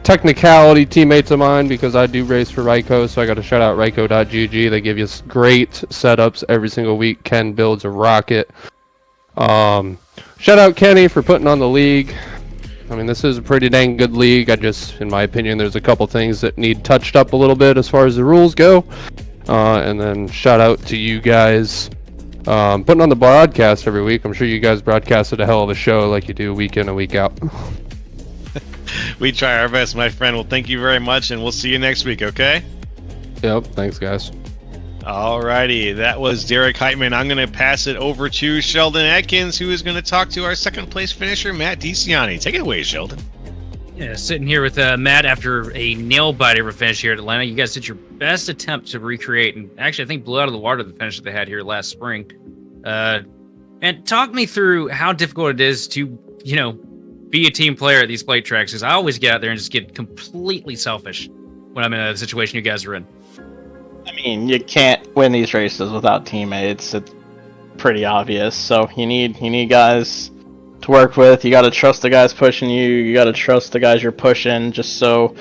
technicality teammates of mine because I do race for Ryko, so I got to shout out Ryko.gg. They give you great setups every single week. Ken builds a rocket. Shout out Kenny for putting on the league. I mean, this is a pretty dang good league. In my opinion, there's a couple things that need touched up a little bit as far as the rules go. And then shout out to you guys. Putting on the broadcast every week. I'm sure you guys broadcasted a hell of a show like you do week in and week out. We try our best, my friend. Well, thank you very much, and we'll see you next week, okay? Yep, thanks, guys. Alrighty, that was Derek Heitman. I'm going to pass it over to Sheldon Atkins, who is going to talk to our second place finisher, Matt DiCiani. Take it away, Sheldon. Yeah, sitting here with Matt after a nail-biter finish here at Atlanta. You guys did your best attempt to recreate, and actually I think blew out of the water the finish that they had here last spring. And talk me through how difficult it is to, be a team player at these plate tracks, because I always get out there and just get completely selfish when I'm in a situation you guys are in. I mean, you can't win these races without teammates. It's pretty obvious. So you need guys to work with. You got to trust the guys pushing you. You got to trust the guys you're pushing. Just so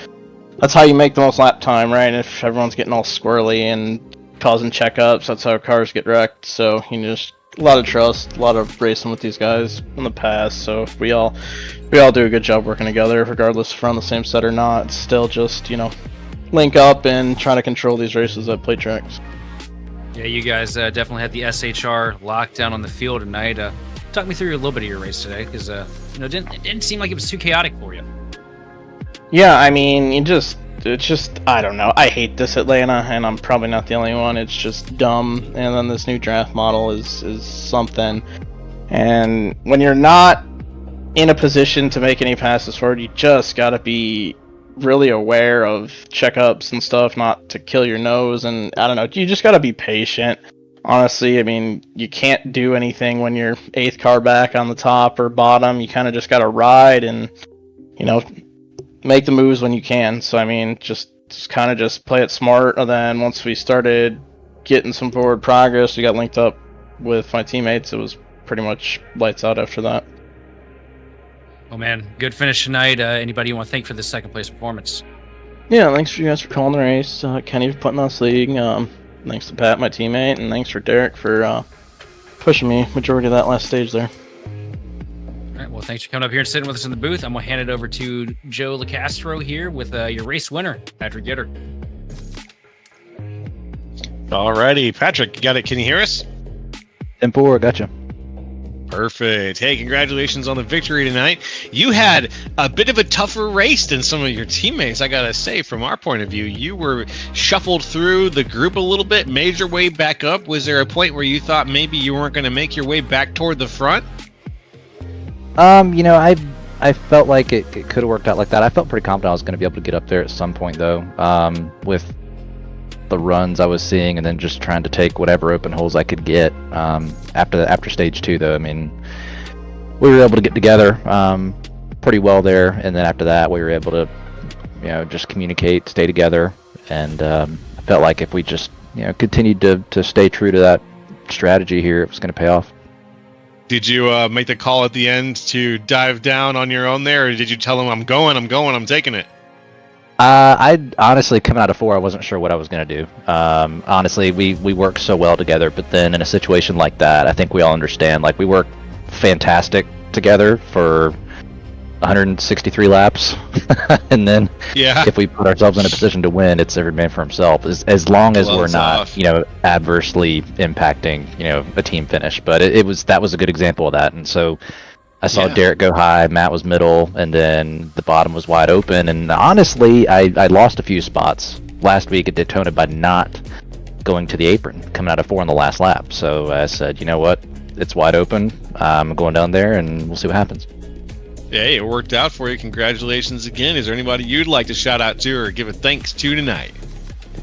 that's how you make the most lap time, right? If everyone's getting all squirrely and causing checkups, that's how cars get wrecked. So just a lot of trust, a lot of racing with these guys in the past. So we all do a good job working together, regardless if we're on the same set or not. It's still just link up and trying to control these races at plate tracks. Yeah, you guys definitely had the SHR locked down on the field tonight. Talk me through a little bit of your race today, because it didn't seem like it was too chaotic for you. Yeah, I mean, it's just I don't know. I hate this Atlanta, and I'm probably not the only one. It's just dumb. And then this new draft model is something. And when you're not in a position to make any passes forward, you just gotta be really aware of checkups and stuff, not to kill your nose. And I don't know, you just gotta be patient. Honestly, I mean, you can't do anything when you're 8th car back on the top or bottom. You kind of just got to ride and, make the moves when you can. So, I mean, just kind of just play it smart. And then once we started getting some forward progress, we got linked up with my teammates. It was pretty much lights out after that. Oh, man, good finish tonight. Anybody you want to thank for the second place performance? Yeah, thanks for you guys for calling the race. Kenny for putting us league. Thanks to Pat, my teammate, and thanks for Derek for pushing me majority of that last stage there. All right, well, thanks for coming up here and sitting with us in the booth. I'm going to hand it over to Joe LaCastro here with your race winner, Patrick Gitter. Alrighty, Patrick, you got it? Can you hear us? 10-4, gotcha. Perfect. Hey, congratulations on the victory tonight. You had a bit of a tougher race than some of your teammates, I gotta say. From our point of view, you were shuffled through the group a little bit, made your way back up. Was there a point where you thought maybe you weren't going to make your way back toward the front? I felt like it could have worked out like that. I felt pretty confident I was going to be able to get up there at some point, though, with the runs I was seeing, and then just trying to take whatever open holes I could get. After stage 2, though, I mean, we were able to get together pretty well there, and then after that, we were able to, just communicate, stay together, and I felt like if we just, continued to stay true to that strategy here, it was going to pay off. Did you make the call at the end to dive down on your own there, or did you tell him, I'm going, I'm taking it? I honestly, coming out of 4, I wasn't sure what I was going to do. Honestly, we worked so well together, but then in a situation like that, I think we all understand, like, we worked fantastic together for 163 laps, and then if we put ourselves in a position to win, it's every man for himself, as long as we're not, adversely impacting, a team finish. But that was a good example of that, and so I saw Derek go high, Matt was middle, and then the bottom was wide open. And honestly, I lost a few spots last week at Daytona by not going to the apron, coming out of 4 on the last lap. So I said, you know what, it's wide open. I'm going down there, and we'll see what happens. Hey, it worked out for you. Congratulations again. Is there anybody you'd like to shout out to or give a thanks to tonight?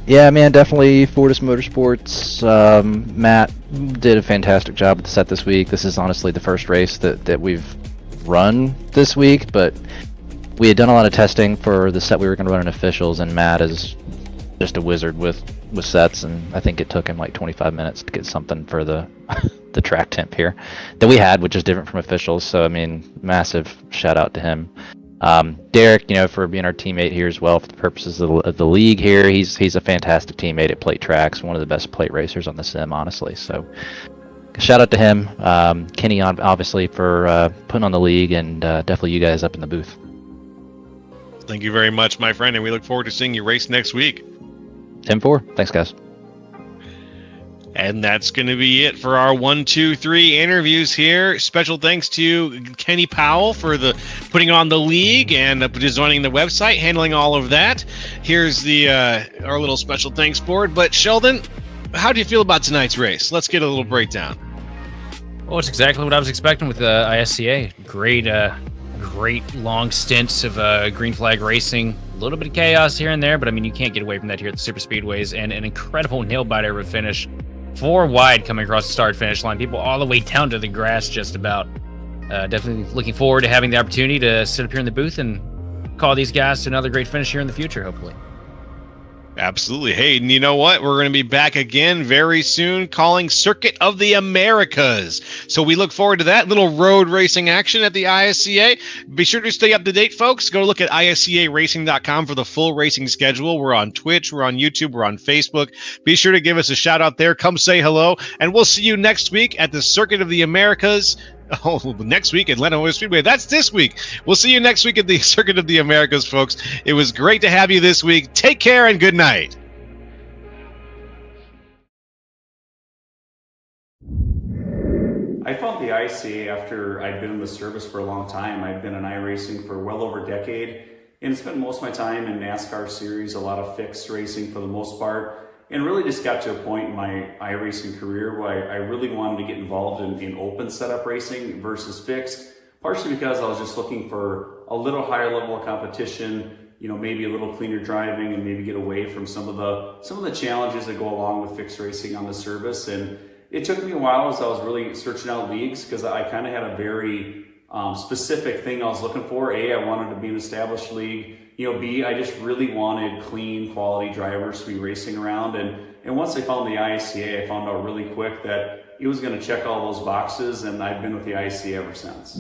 Yeah, man, definitely Fortis Motorsports. Matt did a fantastic job with the set this week. This is honestly the first race that we've run this week, but we had done a lot of testing for the set we were going to run in officials, and Matt is just a wizard with sets, and I think it took him like 25 minutes to get something for the the track temp here that we had, which is different from officials. So I mean, massive shout out to him. Derek, for being our teammate here as well for the purposes of the league here. He's a fantastic teammate at plate tracks, one of the best plate racers on the sim, honestly. So shout out to him. Kenny, obviously, for putting on the league, and definitely you guys up in the booth. Thank you very much, my friend, and we look forward to seeing you race next week. 10-4. Thanks, guys. And that's going to be it for our 1, 2, 3 interviews here. Special thanks to Kenny Powell for putting on the league and designing the website, handling all of that. Here's the our little special thanks board. But Sheldon, how do you feel about tonight's race? Let's get a little breakdown. Well, it's exactly what I was expecting with ISCA. Great long stints of green flag racing. A little bit of chaos here and there, but I mean, you can't get away from that here at the super speedways. And an incredible nail biter of a finish. 4 wide coming across the start finish line. People all the way down to the grass just about. Definitely looking forward to having the opportunity to sit up here in the booth and call these guys to another great finish here in the future, hopefully. Absolutely. Hey, and you know what? We're going to be back again very soon calling Circuit of the Americas. So we look forward to that little road racing action at the ISCA. Be sure to stay up to date, folks. Go look at iscaracing.com for the full racing schedule. We're on Twitch, we're on YouTube, we're on Facebook. Be sure to give us a shout out there. Come say hello. And we'll see you next week at the Circuit of the Americas. Oh, next week at Atlanta Motor Speedway. That's this week. We'll see you next week at the Circuit of the Americas, folks. It was great to have you this week. Take care and good night. I found the ISCA after I'd been in the service for a long time. I'd been in iRacing for well over a decade and spent most of my time in NASCAR series, a lot of fixed racing for the most part. And really just got to a point in my iRacing career where I really wanted to get involved in open setup racing versus fixed, partially because I was just looking for a little higher level of competition, maybe a little cleaner driving, and maybe get away from some of the challenges that go along with fixed racing on the service. And it took me a while as I was really searching out leagues, because I kind of had a very specific thing I was looking for. A, I wanted to be an established league. B, I just really wanted clean, quality drivers to be racing around. And once I found the ISCA, I found out really quick that it was going to check all those boxes, and I've been with the ISCA ever since.